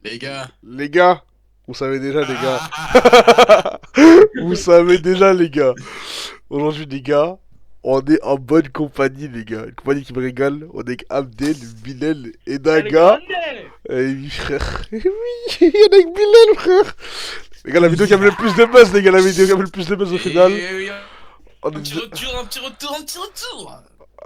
Les gars. Les gars, vous savez déjà, les gars. Ah, Vous savez déjà, les gars. Aujourd'hui, les gars, on est en bonne compagnie, les gars. Une compagnie qui me régale. On est avec Abdel, Bilal et Elle est Naga. grande. Et oui, frère. Oui, il y en a avec Bilal, frère. Les gars, la vidéo qui a fait le plus de buzz, les gars. La vidéo qui a fait le plus de buzz au final. et On un est... petit retour, un petit retour, un petit retour.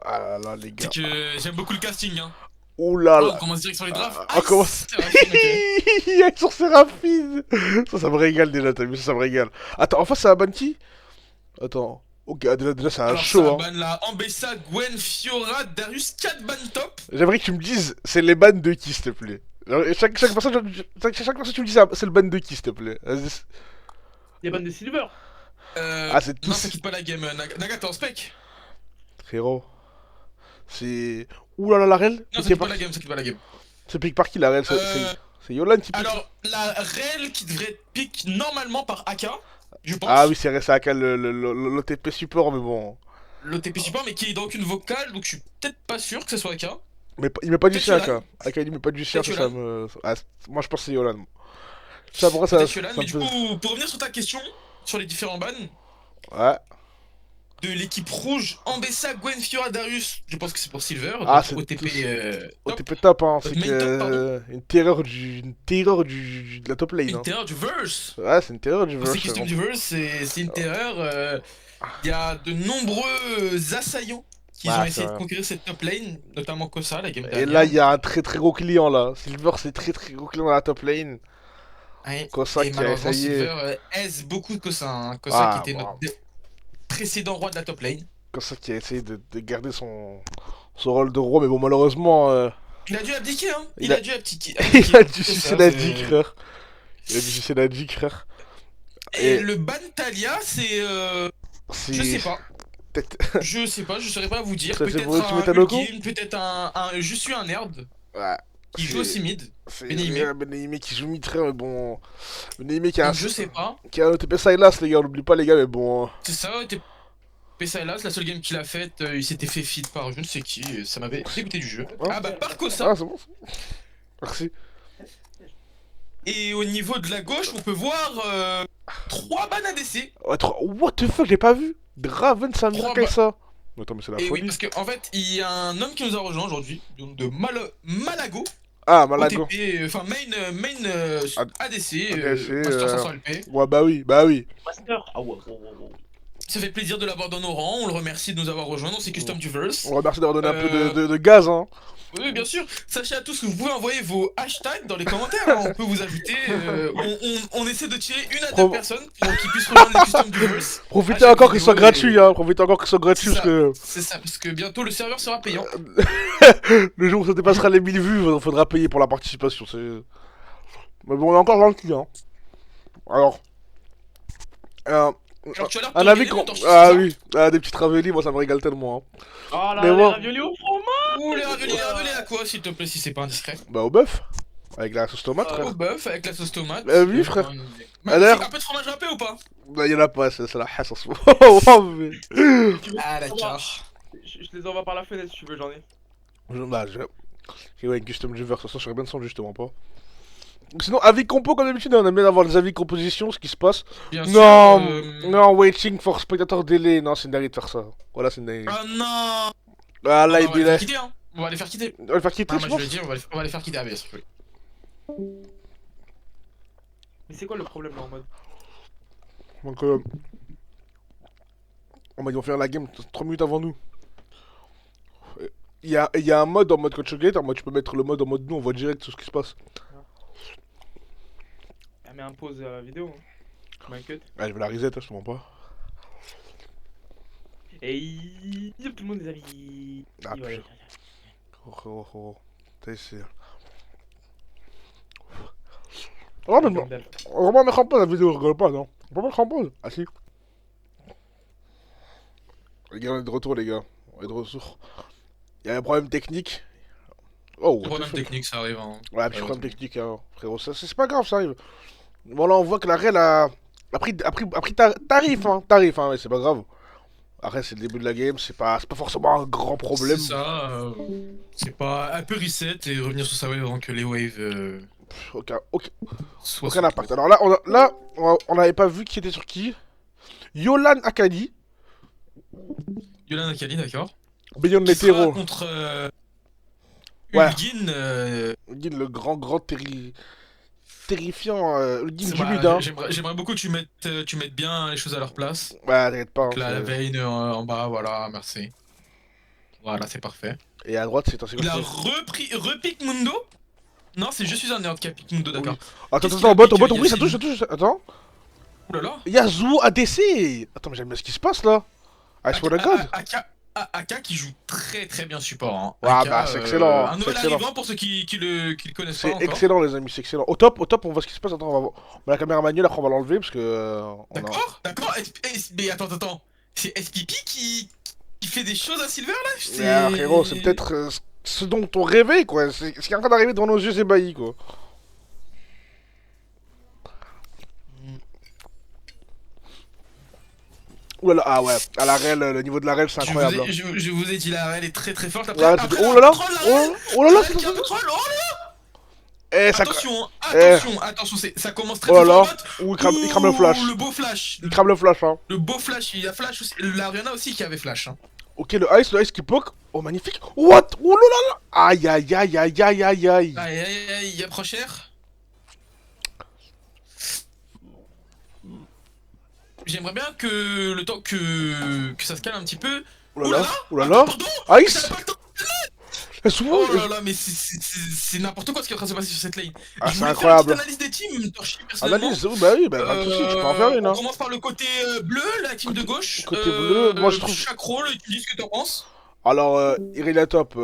Ah là là, les C'est gars. que j'aime beaucoup le casting, hein. Ouh là Oh, on là. commence direct sur les drafts. On commence. C'est Racine, ok. Il y a sur Séraphine. Ça me régale déjà, t'as vu, ça me régale. Attends, en face, c'est un ban qui? Attends. Ok, déjà c'est un Alors show, ça hein. ban là, Ambessa, Gwen, Fiora, Darius, 4 ban top. J'aimerais que tu me dises, c'est les bans de qui, s'il te plaît. Alors, chaque personne, chaque personne, tu me dis, c'est le ban de qui, s'il te plaît. Vas-y. Les bandes de Silver. Ah, c'est Non, tous. ça quitte pas la game. Naga, t'es en spec. Frérot. C'est. Ouh là là, la rel. Non, ça Piqué quitte par pas la qui? game, ça quitte pas la game. C'est piqué par qui, la rel? Euh, C'est Yolan qui pique. alors, la rel qui devrait être pick normalement par AK, je pense. Ah oui, c'est resté à l'OTP support, mais bon. L'OTP support, mais qui est dans aucune vocale, donc je suis peut-être pas sûr que ce soit AK. Mais il met pas du Peut-être chien, Yolan. AK. AK, il met pas du chien, Peut-être ça Yolan. me. Ah, moi, je pense que c'est Yolan. Ça, pour moi, Peut-être ça Yolan, me mais du fait. coup, pour revenir sur ta question, sur les différents bans, Ouais. de l'équipe rouge, Ambessa, Gwen, Fiora, Darius, je pense que c'est pour Silver, Ah, donc c'est OTP tous. top. OTP top, hein. C'est Main top, pardon. que. Une terreur de la top lane, Une hein. terreur du verse. Ouais, c'est une terreur du Pour ces verse, questions frérot. du verse, c'est une terreur. Il y a de nombreux assaillants qui ont Ouais, c'est essayé de vrai. conquérir cette top lane, notamment Kosa, la game Et là, dernière. il y a un très très gros client là. Silver, c'est très gros client dans la top lane. Ouais. Kosa Et qui a malheureusement, essayé. Silver aise beaucoup de Kosa. Hein. Kosa qui Ah, était notre bon. précédent roi de la top lane. Kosa qui a essayé de garder son rôle de roi, mais bon, malheureusement, Il a dû abdiquer, hein. il Il a, a dû abdiquer. il a dû sucer Kosa, la dick, frère. Il a dû sucer la dick, frère. Et Et le ban Talia, c'est. Je sais c'est. pas. Peut-être. Je sais pas, je saurais pas vous dire. Ça, c'est pour Peut-être Ultimate un Loco. Ulgame, peut-être un. Je suis un nerd Ouais. qui joue aussi mid. C'est Benihime. Benihime qui joue mitré, mais bon. Benihime qui a Donc je sais pas. un OTP Silas, les gars, on l'oublie pas, les gars, mais bon. C'est ça, Pessailas, la seule game qu'il a faite, il s'était fait feed par je ne sais qui, et ça m'avait dégoûté du jeu. Hein. Ah bah par Kosa. Ah, c'est bon. Merci. Et au niveau de la gauche, on peut voir 3 ban ADC. What the fuck, j'ai pas vu. Draven, Samira, Trois Kaisa. Attends, mais c'est la Et oui, folie. parce qu'en fait, il y a un homme qui nous a rejoint aujourd'hui, donc de Malago, Ah, Malago. OTP, enfin main Ad- ADC, ADC, Master 500 LP. Ouais, bah oui, bah oui. Master. Ah ouais, ouais, ouais, ouais. Ça fait plaisir de l'avoir dans nos rangs, on le remercie de nous avoir rejoints dans ces Custom du Verse. On remercie d'avoir donné un peu Euh, de gaz, hein. Oui, bien sûr. Sachez à tous que vous pouvez envoyer vos hashtags dans les commentaires. Hein. On peut vous ajouter. On essaie de tirer une à deux Pro- personnes pour qu'ils puissent rejoindre les Custom du Verse. Profitez Ah, encore chaque qu'ils soient vidéo gratuits, hein. Profitez encore qu'ils soient gratuits, C'est parce ça. que C'est ça, parce que bientôt le serveur sera payant. le jour où ça dépassera les 1000 vues, il faudra payer pour la participation. Mais bon, on est encore gentil, hein. Alors. Alors tu as l'air de Un te avis régaler, qu'on. mon torchis, Ah c'est ça oui, des petites ravioli, moi ça me régale tellement, hein. Oh là Mais là, les bon. raviolis au fromage. Ouh, les raviolis à quoi, s'il te plaît, si c'est pas indiscret? Bah au bœuf. Avec la sauce tomate, Ah, frère. Au bœuf avec la sauce tomate. Oui, frère. Bah, Alors un peu de fromage râpé ou pas? Bah y'en a pas, c'est la hasse en ce moment. Mais- Tu veux- Ah, d'accord. Je les envoie par la fenêtre si tu veux, j'en ai. Bah, ok, ouais, une custom du verre, ça je serais bien sans justement pas. Sinon, avis compo comme d'habitude, on aime bien avoir des avis composition, ce qui se passe. Bien Non, sûr. non, waiting for spectator delay. Non, c'est une dinguerie de faire ça. Voilà, c'est une dinguerie. Ah non. Ah là, on il va les est faire quitter, hein. On va les faire quitter. On va le faire quitter, Ah, je moi je pense. veux dire, on va les faire quitter ABS. Oui. Mais c'est quoi le problème là en mode? Donc, ils vont faire la game 3 minutes avant nous. Il y a un mode en mode coach gate, en mode tu peux mettre le mode en mode nous, on voit direct tout ce qui se passe. Ah, mais impose la vidéo. Hein. Comme un cut. Ah, je vais la reset, hein, je te mens pas. Et tout le monde est amis. Ah, Ouais. putain. Oh. T'as essayé. Oh, mais bon. On va mettre en pause la vidéo, je rigole pas, non? On va mettre en pause. Ah si. Les gars, on est de retour, les gars. On est de retour. Il y a un problème technique. Oh, what the Problème fuck. technique, ça arrive. Hein. Ouais, petit problème technique, hein, frérot. C'est pas grave, ça arrive. Bon, là, on voit que la Real a pris tarif, hein, ouais, c'est pas grave. Après, c'est le début de la game, c'est pas forcément un grand problème. C'est ça. C'est pas un peu reset et revenir sur sa wave avant que les waves Aucun impact. Alors là, on n'avait pas vu qui était sur qui. Yolan Akali, Yolan Akali, d'accord. Beyond Qui sera Netero. contre Ouais. Ulgin. Ulgin, le grand terrifiant. Ulgin du Voilà, mid, hein. j'aimerais beaucoup que tu mettes bien les choses à leur place. Ouais, t'inquiète pas. Donc là, la veine en bas, voilà, merci. Voilà, c'est parfait. Et à droite, c'est un Il a repick Mundo. Non, c'est je suis un nerd qui a pick Mundo, d'accord. Attends, Qu'est-ce attends, qu'il a au bot, piqué, oui, ça Yacine touche. Attends. Ouh là là. Yasuo ADC. Attends, mais j'aime bien ce qui se passe là. I swear to God. Aka qui joue très bien support. Hein. Ouais, Aka, bah c'est excellent. Un C'est nouvel excellent. arrivant pour ceux qui le connaissent pas C'est encore. excellent, les amis, c'est excellent. Au top, on voit ce qui se passe. Attends, on met la caméra manuelle, après on va l'enlever parce que. D'accord. Mais attends. C'est SPP qui fait des choses à Silver là. Mais frérot, c'est peut-être ce dont on rêvait quoi. Ce qui est en train d'arriver devant nos yeux ébahis quoi. Oulala, ah ouais, à la REL, le niveau de la REL c'est incroyable. Je vous ai dit la RL est très forte. Ouais, oh là là, oh là là, c'est ça. Eh, ça. Attention, ça commence très Oh là fort. là, ouh, il crame le flash. Le beau flash. Il crame le flash, hein. Le beau flash, il y a flash aussi. L'Ariana aussi qui avait flash. Hein. Ok, le ice qui poke. Oh, magnifique. What? Oh là là. Aïe, aïe, aïe, aïe, aïe, aïe, aïe. Aïe, il approche cher. J'aimerais bien que le temps que ça se calme un petit peu. Oh là là, oh là là. Pardon. Ice. Oh là là, mais c'est n'importe quoi ce qui est en train de se passer sur cette lane. Ah, Je c'est voulais incroyable. faire une petite analyse des teams, Torchi, personnellement. Analyse, oui, bah pas de soucis, tu peux en faire une. On Hein. commence par le côté bleu, la team de gauche. Côté bleu, moi je trouve. Chaque rôle, tu dis ce que t'en penses. Alors, Irelia top,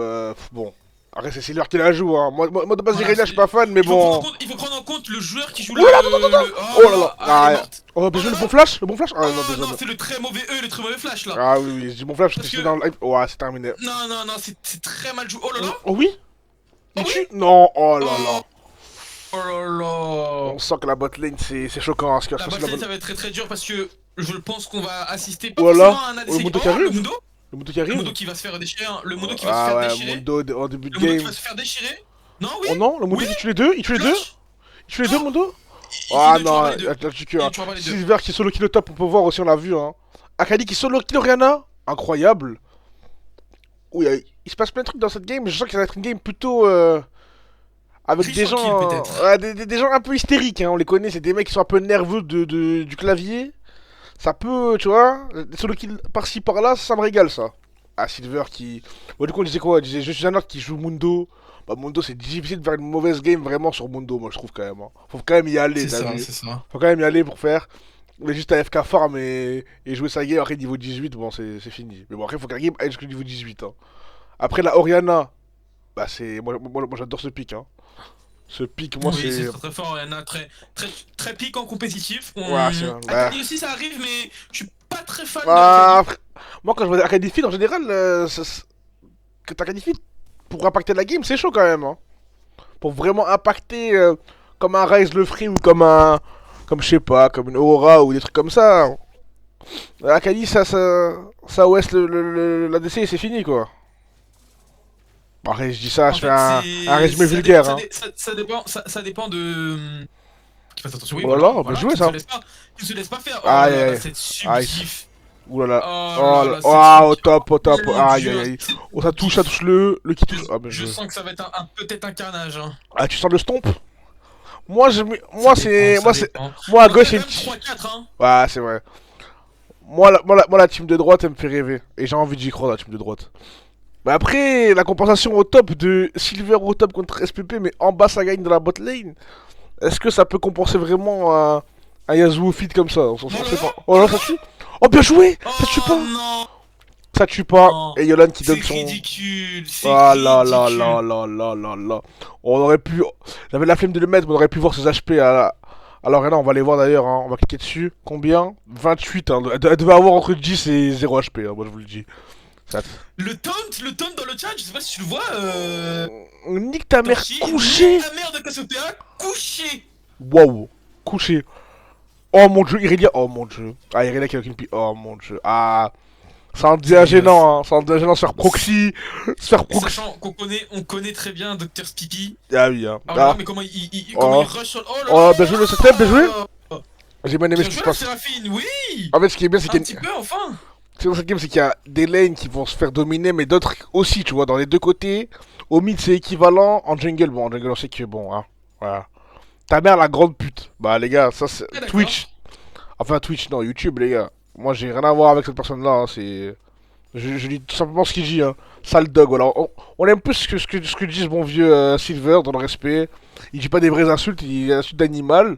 bon. Après, c'est Silver qui la joue, hein. Moi de base, Voilà, Irelia, je suis pas fan, mais bon. Il faut prendre en compte le joueur qui joue Oh là là, Oh là là. elle est morte. On va jouer le bon flash? Le bon flash? Ah non, Non, désolé. c'est le très mauvais le très mauvais flash là. Ah oui, je dis bon flash parce que c'est dans le live. Ouais, c'est terminé. Non, c'est très mal joué. Oh là là. Oh oui? Oh oui. Non, oh là là. Oh là là. On sent que la bot lane, c'est choquant, hein, ce qui va se La passer bot là-bas. ça va être très dur parce que je pense qu'on va assister pas Voilà. forcément à un ADC. Le Mundo qui arrive. Le Mundo. Le Mundo qui Le arrive. Mundo qui va se faire déchirer. Le Mundo qui va Ah se faire ouais, déchirer. Mundo en début de Le Mundo qui game. va se faire déchirer. Non, oui. Oh non, le Mundo Oui. il tue les deux? Il tue les deux? Clutch. Il tue les deux, Non. Mundo? Il Ah tue non, les deux. là tu que. Il tue les deux. Silver qui solo kill le top, on peut voir aussi, on l'a vu. Hein. Akali qui solo kill Oriana. Incroyable. Oui, il se passe plein de trucs dans cette game, mais je sens que ça va être une game plutôt. Avec Très des gens, tranquille, peut-être. des gens un peu hystériques, hein, on les connaît, c'est des mecs qui sont un peu nerveux du clavier. Ça peut, tu vois, des solo kills par-ci par-là, ça me régale ça. Ah, Silver qui. Bon, du coup, on disait quoi? On disait je suis un autre qui joue Mundo. Bah, Mundo, c'est difficile de faire une mauvaise game vraiment sur Mundo, moi je trouve quand même. Hein. Faut quand même y aller, C'est t'as ça, vu. c'est ça. Faut quand même y aller pour faire. On est juste à FK farm et jouer sa game après niveau 18, bon, c'est fini. Mais bon, après, faut que la game aille jusqu'au niveau 18. Hein. Après, la Oriana, bah, c'est. Moi j'adore ce pic, hein. Ce pic, moi, Oui, c'est. c'est très fort. Il y en a très piquant compétitif. Ouais, c'est vrai. Akali aussi, ça arrive, mais je suis pas très fan Ah, de moi, quand je vois Akali Feed, en général, que t'as Akali Feed pour impacter la game, c'est chaud quand même. Hein. Pour vraiment impacter comme un Rise le Free ou comme un. Comme je sais pas, comme une Aurora ou des trucs comme ça. Akali, ça OS l'ADC et c'est fini quoi. Après, je dis ça, En je fait, fais un c'est- résumé ça vulgaire. dé- Hein. ça dépend de. Qu'il fasse attention, oui, Voilà, on peut jouer, qu'il ça. ne se laisse pas faire. Aïe, Oh là là, aïe. c'est subjectif. Oulala. Oh là là, Oh, au c'est top, au top. Mon Aïe, Dieu, aïe, aïe. c'est- Oh, ça touche le qui touche. Ah, ben, Je sens que ça va être peut-être un carnage. Hein. Ah, tu sens le stomp? Moi, c'est. Dépend. Moi, à On gauche, a c'est. quand même 3-4, hein. Ouais, c'est vrai. Moi, la team de droite, elle me fait rêver. Et j'ai envie d'y croire, la team de droite. Mais après, la compensation au top de Silver au top contre SPP, mais en bas, ça gagne dans la bot lane. Est-ce que ça peut compenser vraiment un Yasuo feed comme ça? On s'en sait pas. Oh là, ça tue. Oh, bien joué. Ça tue Oh pas. non, Ça tue pas. Non. Et Yolan qui c'est donne son. ridicule. C'est Ah là là ridicule. là là là là là. On aurait pu. J'avais la flemme de le mettre, mais on aurait pu voir ses HP à l'Arena. On va les voir d'ailleurs. Hein. On va cliquer dessus. Combien? 28. Hein. Elle devait avoir entre 10 et 0 HP. Hein, moi je vous le dis. Ça... Le taunt dans le chat, je sais pas si tu le vois. Nique ta mère Torchi, couchée. nique ta mère de Cassiopeia couché. Waouh. Couché. Oh mon dieu, Irelia. Oh mon dieu. Ah, Irelia qui a aucune pi. Oh mon dieu. Ah. Ça en devient gênant, hein. Ça en devient gênant de se faire proxy. Se faire proxy. Sachant on connaît très bien Dr Skippy. Ah oui, hein. Oh là là, Ah. mais comment il Oh. rush sur... Oh là Oh, là. bien joué le système, bien joué. J'ai bien aimé Bien ce qui se joué la passe. Séraphine, oui. En fait, ce qui est bien, c'est Un qu'il y a petit peu, enfin. c'est dans cette game, c'est qu'il y a des lanes qui vont se faire dominer, mais d'autres aussi, tu vois, dans les deux côtés. Au mid, c'est équivalent. En jungle, bon, en jungle, on sait que bon, hein. Voilà. Ta mère, la grande pute. Bah, les gars, ça c'est Ah, d'accord. Twitch. Enfin, Twitch, non, YouTube, les gars. Moi, j'ai rien à voir avec cette personne-là, hein, c'est. Je dis tout simplement ce qu'il dit, hein. Sale dog, voilà. On aime plus ce que dit ce bon vieux Silver, dans le respect. Il dit pas des vraies insultes, il insulte d'animal.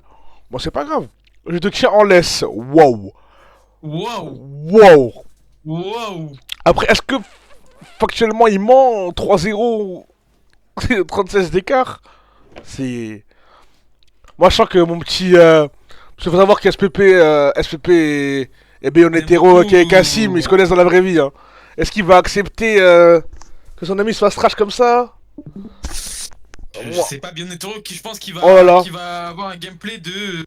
Bon, c'est pas grave. Je te tiens en laisse. Wow. Waouh. Wow. Waouh. Après, est-ce que factuellement il ment 3-0 36 d'écart? C'est. Moi, je sens que mon petit. Parce qu'il faut savoir qu'SPP et Bayonetero, beaucoup. Kassim, ils se connaissent dans la vraie vie. Hein. Est-ce qu'il va accepter que son ami se fasse trash comme ça? Je Moi- sais pas, bien Netoro, qui je pense qu'il va, Oh là là. qu'il va avoir un gameplay de...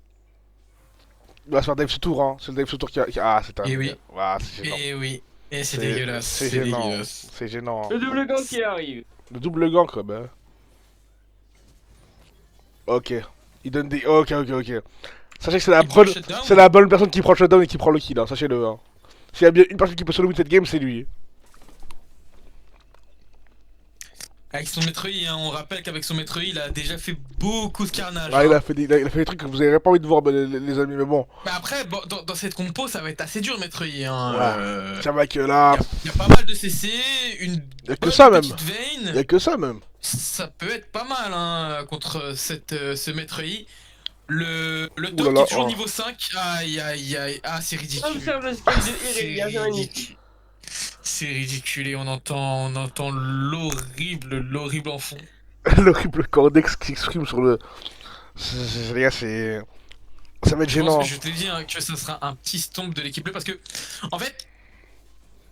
Il va se faire Dave ce tour, hein. C'est le Dave ce tour Ah, c'est un. Eh oui. Ah, c'est gênant. Et oui. Et c'est C'est- dégueulasse. C'est C'est gênant. dégueulasse. C'est gênant. Le double gang qui arrive. Le double gank, quoi, ben. Ok. Il donne des. Ok. Sachez que c'est la Il prend le bonne. shutdown. C'est la bonne personne qui prend le shutdown et qui prend le kill, hein. Sachez-le. Hein. S'il y a bien une personne qui peut solo win cette game, c'est lui. Avec son maître I, hein, on rappelle qu'avec son maître I, il a déjà fait beaucoup de carnage. Ah, hein. il a fait des trucs que vous avez pas envie de voir, ben, les amis, mais bon. Mais après, bon, dans cette compo, ça va être assez dur, maître I. Hein. Ouais. Tiens, mec, là. Y a pas mal de CC, une Y'a que bonne ça, même. petite veine. Y'a que ça, même. Ça peut être pas mal hein, contre ce maître I. Le Ouh là top là, qui est toujours oh. niveau 5. Aïe aïe aïe. Ah, c'est ridicule. Observe le skill de C'est Irelia, c'est magnifique. ridicule. C'est ridicule et on entend l'horrible en fond. L'horrible cordex qui s'exprime sur le. Les gars, c'est. Ça va être Je pense gênant. que je te dis hein, que ça sera un petit stomp de l'équipe bleue parce que, en fait,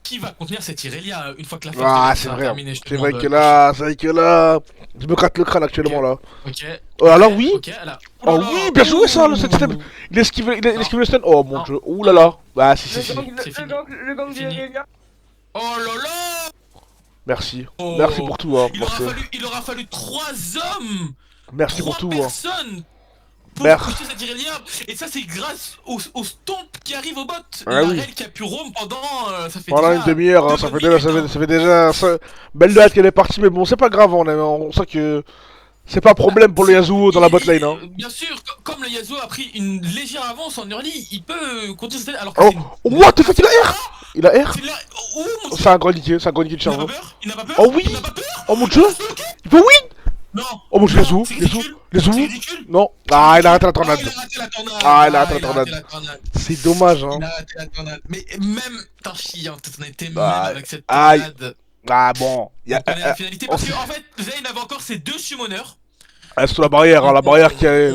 qui va contenir cette Irelia une fois que la phase de Ah, base c'est sera vrai. terminée, je te C'est vrai demande. que là, je me gratte le crâne actuellement là. Ok. Oh là là, oui. Ok, là. Oh oui, bien joué ça, le système. Il esquive le stun. Oh mon Non. dieu. Ouh là là. Bah, si. C'est fini. Le gang Fini. d'Irelia. Oh là là. Merci. Oh. Merci pour tout, hein. Il aura fallu 3 hommes, Merci 3 pour tout, hein. personnes pour Merci. pousser cette Irelia. Et ça, c'est grâce au stomp qui arrive au bot. Ah La oui. Rel qui a pu roam pendant. Ça fait Pendant déjà une demi-heure, hein, deux ça fait bonnes déjà, minutes, hein. ça fait déjà. Belle date qu'elle est partie, mais bon, c'est pas grave, on sent que. C'est pas un problème pour le Yasuo dans la bot lane, hein. Bien sûr, comme le Yasuo a pris une légère avance en early, il peut continuer cette alors que Oh, c'est une- what the fuck, il a R. Il a R. C'est là. Oh mon dieu. C'est un grand niqué de Il n'a pas cerveau. peur. Il n'a pas peur. Oh oui. Il n'a pas peur. Oh mon dieu. Il peut win. Non. Oh mon dieu, les sous, C'est les sous, ridicule. les C'est sous. ridicule. Non. Ah, il a raté la Ah, tornade. il a raté la tornade. Ah, il a raté la il a tornade. la tornade. C'est dommage, hein. Il a raté la tornade. Mais même, t'en chies, hein, t'en étais même Ah, avec cette aïe. tornade. Ah bon. On connaît la finalité parce on qu'en fait, Zayn avait encore ses 2 summoners. Ah, c'est sur la barrière, hein, la barrière qui est.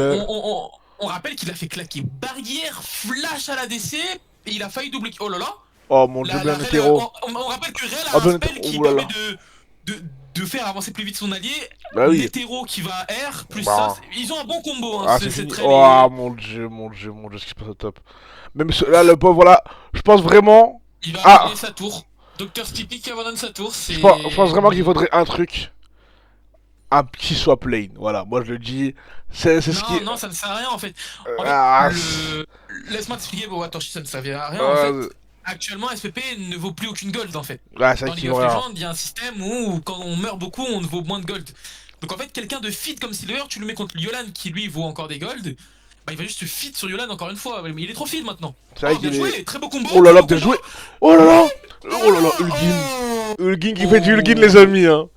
On rappelle qu'il a fait claquer barrière, flash à la DC et il a failli doubler. Oh là là. Oh mon dieu, bien Rel, hétéro. on rappelle que Rel Ah, a ben, un spell qui oh là là. permet de faire avancer plus vite son allié. Bah oui. L'hétéro qui va R, plus Bah. ça. Ils ont un bon combo. Hein, Ah, c'est fini. très Oh mon dieu, ce qui se passe au top. Même là, le pauvre, voilà. Je pense vraiment. Il va Ah. abandonner sa tour. Dr Skippy qui abandonne sa tour. Je pense vraiment qu'il faudrait un truc. Un petit swap lane. Voilà, moi je le dis. C'est ce qui. Non, ça ne sert à rien en fait. En fait, Ah, laisse-moi t'expliquer, bon, attends, ça ne servira à rien en fait. ouais, Actuellement, SPP ne vaut plus aucune gold en fait. c'est Dans vrai League qu'ils of vont rien. Legends, il y a un système où quand on meurt beaucoup, on ne vaut moins de gold. Donc en fait, quelqu'un de feed comme Silver, tu le mets contre Yolan qui lui vaut encore des gold, bah il va juste feed sur Yolan encore une fois. Mais il est trop feed maintenant. C'est vrai Oh, bien qu'il joué, est. très beau combo. Oh là là, très bien beau joué. combo. Oh là là. Oh là là, Ulgin. Ulgin qui fait du Ulgin, les amis, hein.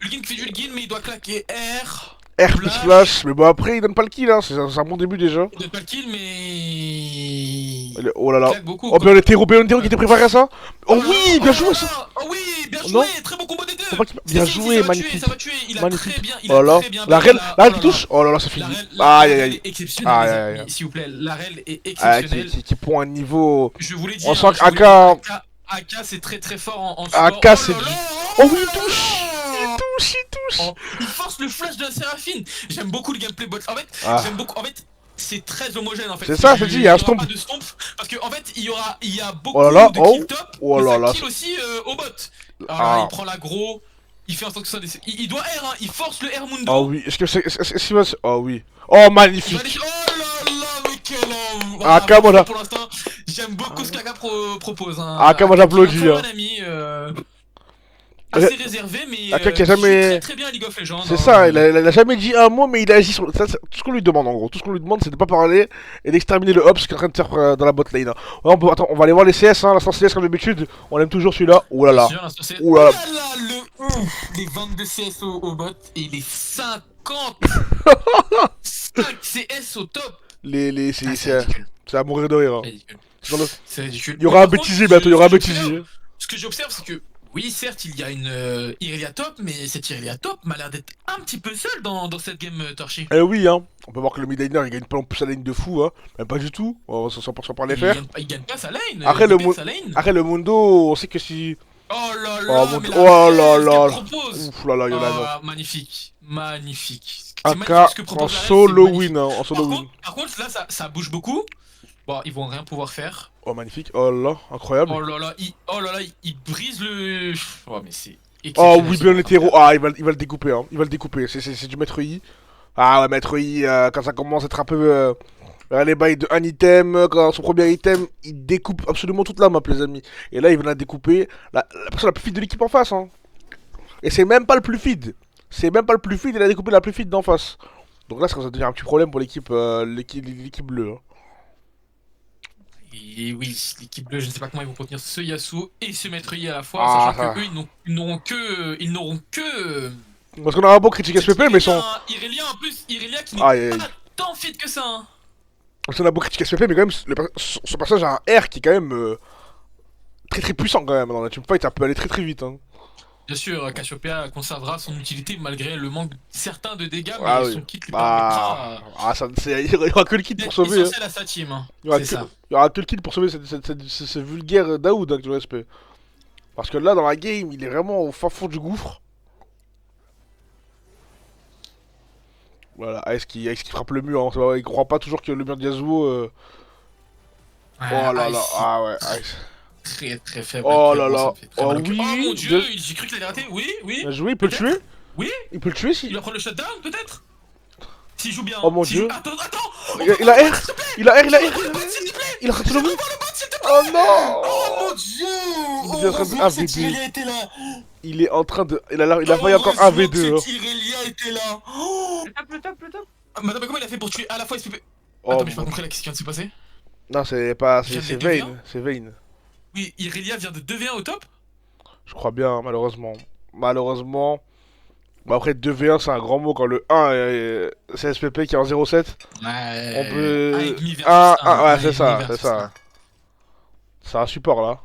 Ulgin qui fait du Ulgin, mais il doit claquer R. R plus flash. Mais bon, après, il donne pas le kill, hein. C'est un bon début déjà. Il donne pas le kill, mais. Oh là là. Il claque beaucoup. Oh, Bayonetero qui était préparé à ça. Oh oui, bien joué ça. Oh oui, bien Non. joué, très bon combo des deux. Faut pas qu'il- Bien Si, joué, ça va magnifique. tuer, ça va tuer. Il a Magnifique. très bien, il Oh a là très bien. la reine, oh qui touche. Oh là là, c'est fini. La Aïe Rel aïe aïe. est exceptionnelle, Aïe, les aïe, amis, aïe. s'il vous plaît. La Rel est Ah, exceptionnelle. qui prend un niveau. Je vous l'ai dit. On hein, sent je vous l'ai dit, qu'AK. AK c'est très très fort en support. AK, c'est là du. là, Oh oui, il là touche. là. Il touche. Oh, il force le flash de la Séraphine. J'aime beaucoup le gameplay bot. En fait, Ah. j'aime beaucoup. En fait, c'est très homogène en fait. C'est ça, c'est dit, il y a un aura stomp. pas de stomp parce qu'en fait il y a beaucoup Oh là là, de oh. kill top, Oh mais là ça là. kill aussi au bot. Alors Ah. là, il prend l'aggro, il fait en sorte que ça il doit R, hein, il force le R Mundo. Oh oui, est-ce que c'est. Oh oui. Oh Il va magnifique. aller- Oh là là, mais quel homme. Ah, Voilà, comment franchement, là. pour l'instant, j'aime beaucoup ce que Laka propose. Hein. Ah, comment Aka qui est j'applaudis, encore hein. un ami Euh, assez réservé, mais Aka qui a qui joue jamais- très bien à League of Legends. C'est hein. ça, il a jamais dit un mot, mais il a agi sur. Tout ce qu'on lui demande en gros. Tout ce qu'on lui demande, c'est de pas parler et d'exterminer le Hops qu'il est en train de faire dans la bot lane. Hein. Ouais, attends, on va aller voir les CS, hein. L'instant CS comme d'habitude. On aime toujours celui-là. Ouh là là. Bien sûr, l'instant CS. Ouh là là. Oh là là, le ouf. Les 22 CS au bot et les 50 5 CS au top. C'est C'est ridicule. c'est à mourir de rire. Hein. C'est ridicule. C'est dans le- C'est ridicule. Il y aura un Par contre, bêtisier bientôt, il y aura un bêtisier. Ce que j'observe, c'est que oui, certes, il y a une Irelia top, mais cette Irelia top m'a l'air d'être un petit peu seule dans cette game torchée. Eh oui, hein. On peut voir que le mid laner il gagne pas non plus sa lane de fou, hein. Même pas du tout. On va s'en parler faire. Il gagne pas sa lane. Après, il le perd mo- sa lane. Après le Mundo, on sait que si. Oh là Oh, là, mon- mais oh la là PS là. qu'elle propose. Ouf là là, Yolanda. Ah, magnifique, magnifique. C'est AK magnifique ce que en propose la RS, solo c'est magnifique. win, hein. En solo win. Par contre, là, ça bouge beaucoup. Bon, ils vont rien pouvoir faire. Oh, magnifique. Oh là là, incroyable. Oh là là, il brise le. Oh, mais c'est. Oh exceptionnel, oui, ce bien qu'on le est en train de terreau. faire. Ah, il va le découper, hein. Il va le découper. C'est du maître I. Ah ouais, maître I, quand ça commence à être un peu. Les bails de un item, quand son premier item, il découpe absolument toute la map, les amis. Et là, il vient de la découper. La personne la plus feed de l'équipe en face, hein. Et c'est même pas le plus feed. C'est même pas le plus feed, il a découpé la plus feed d'en face. Donc là, ça va devenir un petit problème pour l'équipe bleue. Hein. Et oui, l'équipe bleue, je ne sais pas comment ils vont contenir ce Yasuo et ce maître Yi à la fois, Ah, sachant ça. que eux, ils n'auront que. Parce qu'on a un beau critique SPP, mais son. Irelia en plus, Irelia qui n'est Aïe, aïe, aïe. pas tant fit que ça. Hein. Parce qu'on a beau critique SPP, mais quand même, son personnage a un R qui est quand même très très puissant quand même. Dans la teamfight, ça peut aller très très vite. Hein. Bien sûr, Cassiopeia conservera son utilité malgré le manque certain de dégâts, mais Ah oui. son kit lui Ah, permettra il y aura que le kit pour d'être sauver. Hein. essentiel à sa team. Hein. Il y aura C'est ça. il y aura que le kill pour sauver ce vulgaire Daoud, hein, que tu respect. Parce que là, dans la game, il est vraiment au fin fond du gouffre. Voilà, Ice qui frappe le mur, hein, il croit pas toujours que le mur de Yasuo. Oh là là, Ice, ah ouais, Ice. très très faible. Oh actuellement, là là. ça me fait très Oh mal au cœur. oui, Oh mon dieu, de- j'ai cru qu'il allait rater. Oui, oui. Bien joué, il peut le tuer. Oui. Il peut le tuer si. Il va prendre le shutdown peut-être. S'il joue bien. Oh mon S'il dieu. joue- Attends. Il a R. Il a R, il a R. S'il te plaît. Il a raté le move. Revois le bot, s'il te plaît. Oh non. Oh mon dieu. Il est en train de Heureusement que cette AVD. Irelia était là. Il est en train de. Il a failli encore un V2. Heureusement Hein. que cette Irelia était là. Oh. Le top. Ah, Madame, comment il a fait pour tuer à la fois SPP? Oh, Attends, mais j'ai pas mon- compris là, qu'est-ce qui vient de se passer? Non, c'est pas. Il vient C'est de les Vayne. C'est Vayne. Oui, Irelia vient de 2v1 au top? Je crois bien, malheureusement. Malheureusement. Bah après 2v1 c'est un grand mot quand le 1 c'est SPP qui est en 0,7. Ouais. On peut. 1,5 versus 1, 1, ouais, 1,5 c'est ça, versus c'est ça. 1. C'est un support là.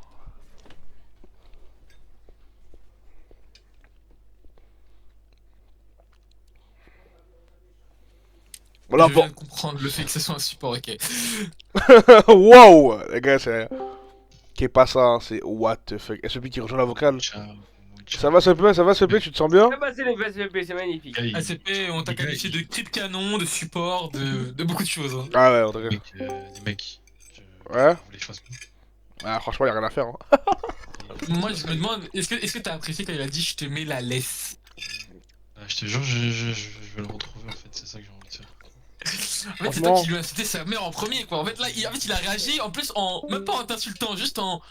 Voilà, Je bon. viens de comprendre le fait que ce soit un support, ok. Wow! Les gars, c'est. Qui est pas ça, hein, c'est what the fuck. SPP qui rejoint la vocale. Ça va, SPP, tu te sens bien? Ah bah c'est les PSVP, c'est magnifique. ACP, on t'a qualifié de crypt canon, de support, de beaucoup de choses. Hein. Ah ouais, en tout cas. Les mecs, Ouais? vous les fasse bien. Ah, franchement, y'a rien à faire. Hein. Moi, je me demande, est-ce que t'as apprécié quand il a dit je te mets la laisse? Je te jure, je vais le retrouver en fait, c'est ça que j'ai envie de faire. En fait, c'est Franchement. toi qui lui as incité sa mère en premier, quoi. En fait, là, il a réagi, en plus, même pas en t'insultant, juste en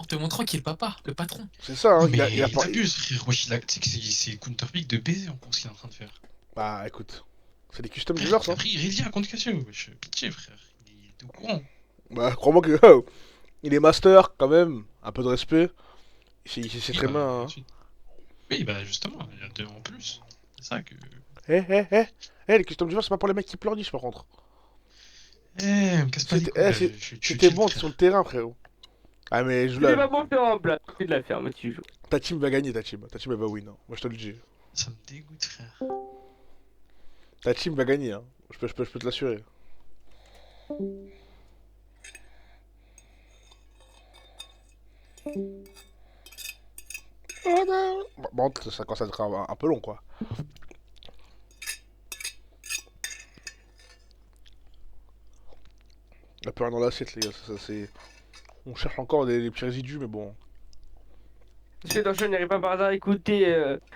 te montrant qu'il est le papa, le patron. C'est ça, hein. Mais Il a il pas. abuse, frère. Wesh, tu sais que c'est counterpick de baiser en ce qu'il est en train de faire. Bah écoute. C'est des custom Frère, viewers, il a hein. pris Irelia contre Cassio, wesh. Pitié, frère. Il était au courant. Bah, crois-moi que. Oh, il est master quand même. Un peu de respect. C'est très Oui, bien. bah, Hein. ensuite. Oui, bah justement, il y a deux en plus. C'est ça que. Les custom viewers, c'est pas pour les mecs qui pleurnichent par contre. Eh, me casse pas les C'était- couilles. eh, je suis C'était chill, bon frère. sur le terrain, frérot. Ah, mais je Tu vas la... monter en place, tu de la faire, mais tu joues. Ta team va gagner, ta team. Ta team elle va win. Hein. Moi je te le dis. Ça me dégoûte, frère. Ta team va gagner. Hein. Je peux te l'assurer. Bon, ça commence à être un peu long quoi. Il a plus rien dans l'assiette, les gars. Ça, c'est... On cherche encore des petits résidus, mais bon. Parce que Dawson n'arrive pas par hasard à écouter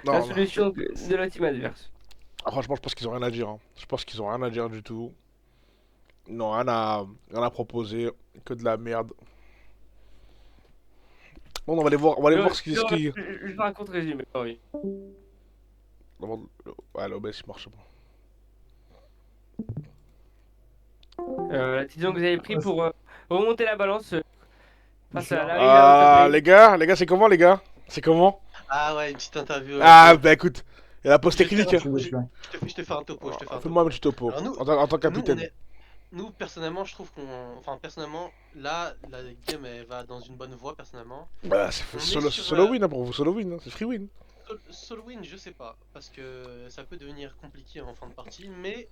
Non, la non. solution de la team adverse. Ah, franchement, je pense qu'ils ont rien à dire. Hein. Je pense qu'ils ont rien à dire du tout. Non, rien à proposer. Que de la merde. Bon, on va aller voir, ce qui... Je raconte résumé, oui. Ouais, l'OBS, il marche pas. La décision que vous avez prise pour remonter la balance face à la Ah, les gars, c'est comment, les gars? C'est comment? Ah ouais, une petite interview. Ah, bah écoute, il y a la pause Je vais technique. faire un- je te fais un topo, je te fais un Fais-moi un topo. petit topo, Alors, nous- en tant que Nous, capitaine. nous, personnellement, je trouve qu'on... Enfin, personnellement, là, la game, elle va dans une bonne voie, personnellement. Bah, c'est On est solo, sur, solo win hein, pour vous, solo win, hein, c'est free win. Solo win, je sais pas, parce que ça peut devenir compliqué en fin de partie, mais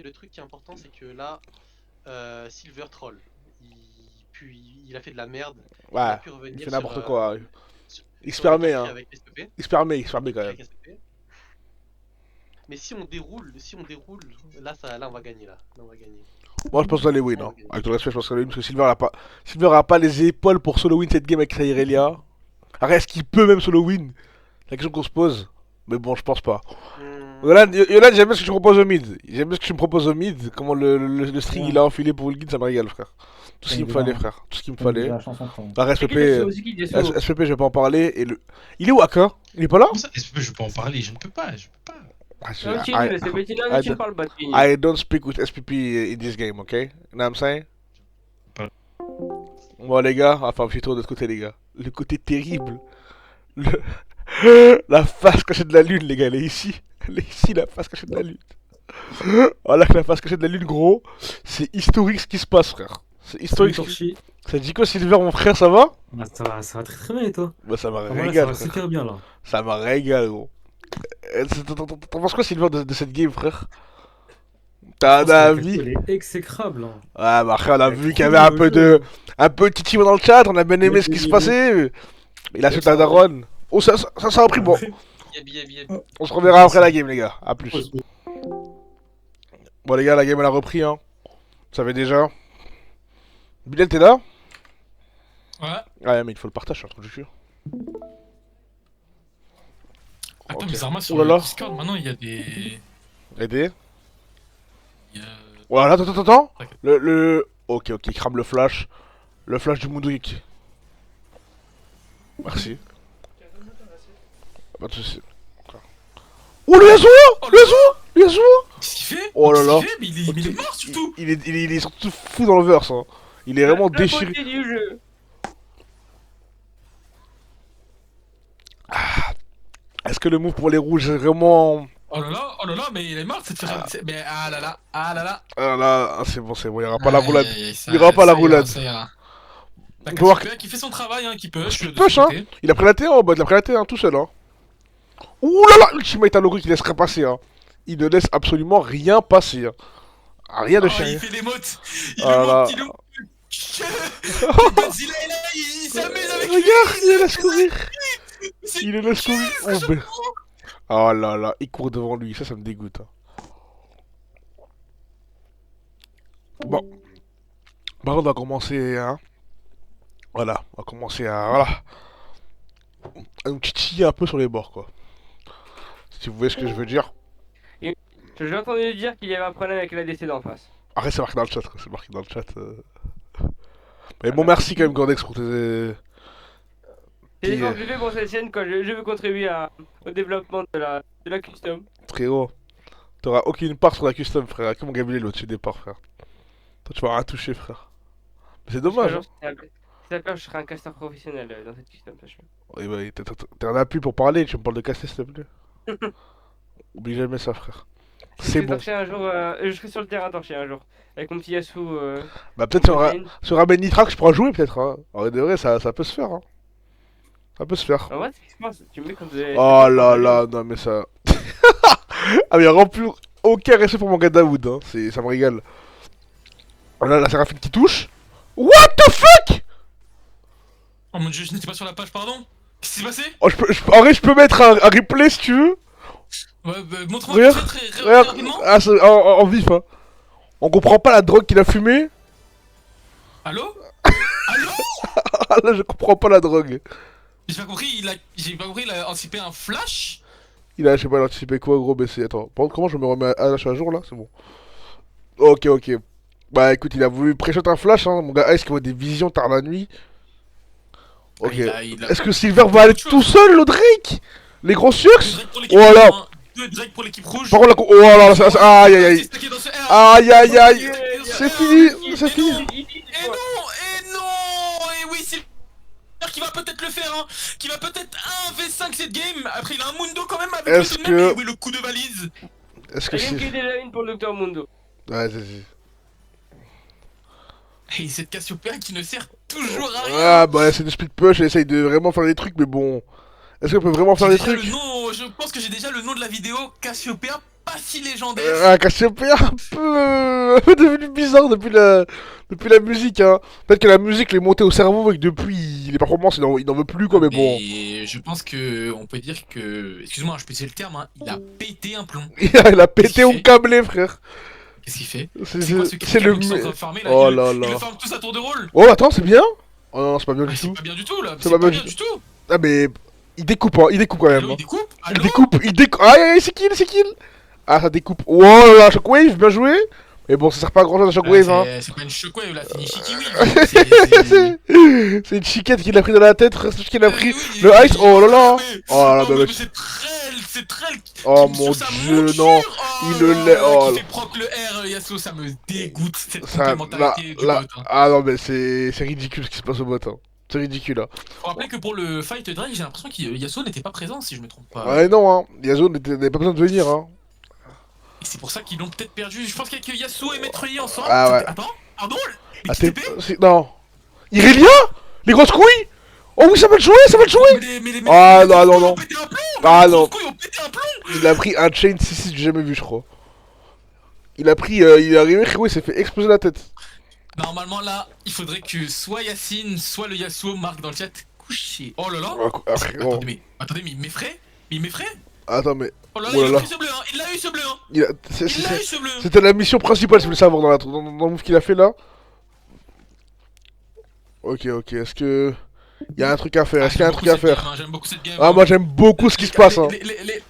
le truc qui est important, c'est que là, Silver troll. Il a fait de la merde. Il a Ouais, pu revenir il fait n'importe sur, quoi. sur- Il se sur la permet, partie hein. avec SPP, Il se permet quand même. avec SPP. Mais si on déroule, là, là, on va gagner, là. Là, on va gagner. Moi, je pense d'aller win, hein. Avec tout le respect, je pense d'aller win, parce que Silver a pas les épaules pour solo win cette game avec Irelia. Après, est-ce qu'il peut même solo win? C'est la question qu'on se pose. Mais bon, je pense pas. Yolan, j'aime bien ce que tu me proposes au mid. J'aime bien ce que tu me proposes au mid. Comment le string il a enfilé pour le guide, ça me régale, frère. Tout ce qu'il me fallait, frère. Tout ce qu'il me fallait. La chanson, frère. Bah, C'est qui SPP, Dessous, c'est qui Dessous SPP, je vais pas en parler. Et le... Il est où, Aka? Il est pas là? Comment ça, SPP, je peux en parler, je ne peux pas, je peux pas. Non, tu es nul, c'est petit, non, tu ne parles pas de fini. I don't speak with SPP in this game, ok? You know what I'm saying? Pas- Bon, les gars, enfin, un petit tour de l'autre côté, les gars. Le côté terrible. La face cachée de la lune, les gars, elle est ici. Elle est ici, la face cachée de la lune. Voilà que la face cachée de la lune, gros. C'est historique ce qui se passe, frère. C'est historique. Torchi. Ça dit quoi, Silver, mon frère, ça va? Bah, ça va très très bien et toi? Bah, ça m'a Ah, voilà, ça régalé, va frère. super bien là. Ça m'a régalé, gros. T'en penses quoi, Silver, de cette game, frère? T'as un avis? Elle est exécrable. Hein. Ouais, bah après, on a Ouais, vu trop qu'il y avait un le peu jeu. un peu de titillement dans le chat, on a bien aimé ce qui se passait. Il a fait la daronne. Oh, ça a pris, bon. Yeb. On se reverra après la game, les gars. À plus. Bon, les gars, la game, elle a repris, hein. Vous savez déjà. Bilal, t'es là? Ouais. Ouais, mais il faut le partage, c'est un truc du cul. Attends, Ok. bizarrement, sur Oh là le là. Discord, maintenant, il y a des. Aidez. il y a- Oh là là, attends. T'inquiète. Ok, il crame le flash. Le flash du Moudric. Merci. Pas de soucis. Oh, le Yasuo! Qu'est-ce qu'il fait? Oh là Qu'est-ce là. qu'il fait Mais il est mort surtout! Il est surtout fou dans le verse, hein. Il est vraiment La déchiré. beauté du jeu. Est-ce que le move pour les rouges est vraiment... Oh là là, mais il est mort cette fois. Mais ah là là. Ah là, c'est bon, il y aura pas la Aïe, roulade. aïe, aïe, ça- Il y aura pas la ça ira, roulade. ça ira. On peut voir Qui fait son travail, hein, qui push. Qui de push, son hein. côté. Il a pris la T1 en bas, il a pris la T1 tout seul, hein. Ouh là là, ultimate à Loru qui laisserait passer, hein. Il ne laisse absolument rien passer, hein. Ah, rien de Oh, chien. il fait des motes. Il Ah le là. monte, il le monte. Godzilla est là, il s'amuse avec lui. Regarde, il le laisse courir. C'est- Il le laisse courir. Oh, ben. Oh là là, il court devant lui, ça me dégoûte. Hein. Bon. Bah, on va commencer, hein. Voilà, on va commencer à... Voilà. À nous titiller un peu sur les bords, quoi. Si vous voyez ce que je veux dire. J'ai entendu dire qu'il y avait un problème avec la DC d'en face. Après, c'est marqué dans le chat, quoi. C'est marqué dans le chat. Mais bon, merci quand même, Gordex, pour tes... C'est Puis, l'exemple que je fais pour cette chaîne quand je veux contribuer au développement de la custom. Frérot. T'auras aucune part sur la custom, frère. Comme Gabriel est au-dessus des parts, frère. Toi, tu vas rien toucher, frère. Mais c'est dommage, hein. Si ça perd, je serai un casteur professionnel dans cette custom, sache-le. Oui, bah, t'es un appui pour parler, tu me parles de casser, s'il te plaît. Oublie jamais ça, frère. C'est bon. Un jour, je serai sur le terrain torché un jour. Avec mon petit Yasuo. Bah, peut-être mon sur, main. sur Ramen Nitrax, je pourras jouer, peut-être. Hein. En vrai de vrai, ça peut se faire. Hein. Ça peut se faire. En vrai, c'est ce qui se passe. Tu me mets comme Oh là là, non, mais ça. Ah, mais il n'y a vraiment plus aucun respect pour mon gars Daoud. Hein. Ça me régale. Oh là, la Séraphine qui touche. What the fuck? Oh mon dieu, je n'étais pas sur la page, pardon. Qu'est-ce qui s'est passé? Oh, en vrai, je peux mettre un replay si tu veux. Ouais, bah, montre-moi Regarde, très regarde. rapidement. Ah, en vif. Hein. On comprend pas la drogue qu'il a fumée. Allô? Allô? Ah là, je comprends pas la drogue. J'ai pas compris, il a anticipé un flash? Il a, je sais pas, il a anticipé quoi, gros, mais c'est. Attends, par contre, comment je me remets à lâcher à jour là? C'est bon. Ok, ok. Bah écoute, il a voulu pré-shot un flash, hein. Mon gars Ice qui voit des visions tard la nuit. Ok. Il a- Est-ce que Silver va aller Autre chose. tout seul, le Drake? Les gros Deux sucks? Drake pour l'équipe Oh rouge, là. hein. Deux Drake pour l'équipe rouge. Par contre, la. Oh là, aïe aïe aïe. C'est stacké dans ce R. Aïe aïe aïe. Stacké dans ce C'est R. fini, c'est fini. Et non, et non, et oui, c'est qui va peut-être le faire, hein, qui va peut-être 1v5 cette game. Après, il a un Mundo quand même avec Est-ce le que- même, et oui, le coup de valise. Est-ce que La game qui est c'est. déjà une pour le Dr Mundo. Ouais, c'est. Et cette Cassiopeia qui ne sert toujours à rien. Ah bah c'est une split push, elle essaye de vraiment faire des trucs, mais bon. Est-ce qu'on peut vraiment faire J'ai des déjà trucs? le nom, je pense que j'ai déjà le nom de la vidéo, Cassiopeia, pas si légendaire. Ah, Cassiopeia un peu devenu bizarre depuis la musique, hein. Peut-être que la musique l'est montée au cerveau et que depuis les performances il n'en veut plus quoi, mais bon. Et je pense que on peut dire que, excuse-moi, je peux utiliser le terme, hein, il a pété un plomb. Il a pété au câblé, frère. Qu'est-ce qu'il fait? C'est quoi ce c'est le. qui sont en train de farmer, là? Oh Il- là Il là. le farme tous à tour de rôle. Oh attends, c'est bien? Oh non, c'est pas bien Ah, du c'est tout. pas bien du tout là, C'est c'est pas pas bien bien du tout. Ah mais il découpe, hein, il découpe quand même. Allô, Hein. il découpe? Il Allô? découpe, il découpe. Aïe aïe, c'est kill. Ah ça découpe. Oh là là, Shockwave, bien joué. Mais bon, ça sert pas à grand chose à Shockwave, hein. C'est pas une shockwave là, c'est une Shikiwi. c'est- C'est une chiquette qui l'a pris dans la tête, c'est ce qu'il a pris. Oui, Le ice, oh là là. mais- Oh là là, mais mec. c'est Trell Oh qui- mon sur sa dieu, monture, non. oh Il le là lait- là, oh qui là. fait proc le R, Yasuo, ça me dégoûte cette Ça, là, complémentarité du là. bot. Hein. Ah non, mais c'est ridicule ce qui se passe au bot, hein. C'est ridicule, hein. Faut rappeler que pour le fight Drake, j'ai l'impression que Yasuo n'était pas présent si je me trompe pas. Ouais, non, hein. Yasuo n'avait pas besoin de venir, hein. Et c'est pour ça qu'ils l'ont peut-être perdu. Je pense qu'avec Yasuo et Maître Yi ensemble. Ah ouais. Attends, pardon? Les Ah, t'es. TP? Non. Irelia? Les grosses couilles? Oh oui, ça va le jouer, ça va le jouer. Ah, non, non, non. Ah, non. Ils ont pété un plomb. Il a pris un chain 6-6 que j'ai jamais vu, je crois. Il a pris. Il est arrivé, frérot, il s'est fait exploser la tête. Normalement là, il faudrait que soit Yacine, soit le Yasuo marque dans le chat couché. Oh là là. Ah, frérot. Attendez, mais il m'effraie? Mais il m'effraie? Attends, mais. Oh là là, Oh là il là. a pris ce bleu, hein. Il l'a eu ce bleu, hein. Il a... Il l'a eu ce bleu. C'était la mission principale, si vous voulez savoir, dans le move qu'il a fait là. Ok, est-ce que. Il y a un truc à faire, est-ce qu'il y a un truc à faire? J'aime beaucoup cette game. Ah, moi j'aime beaucoup ce qui se passe, hein.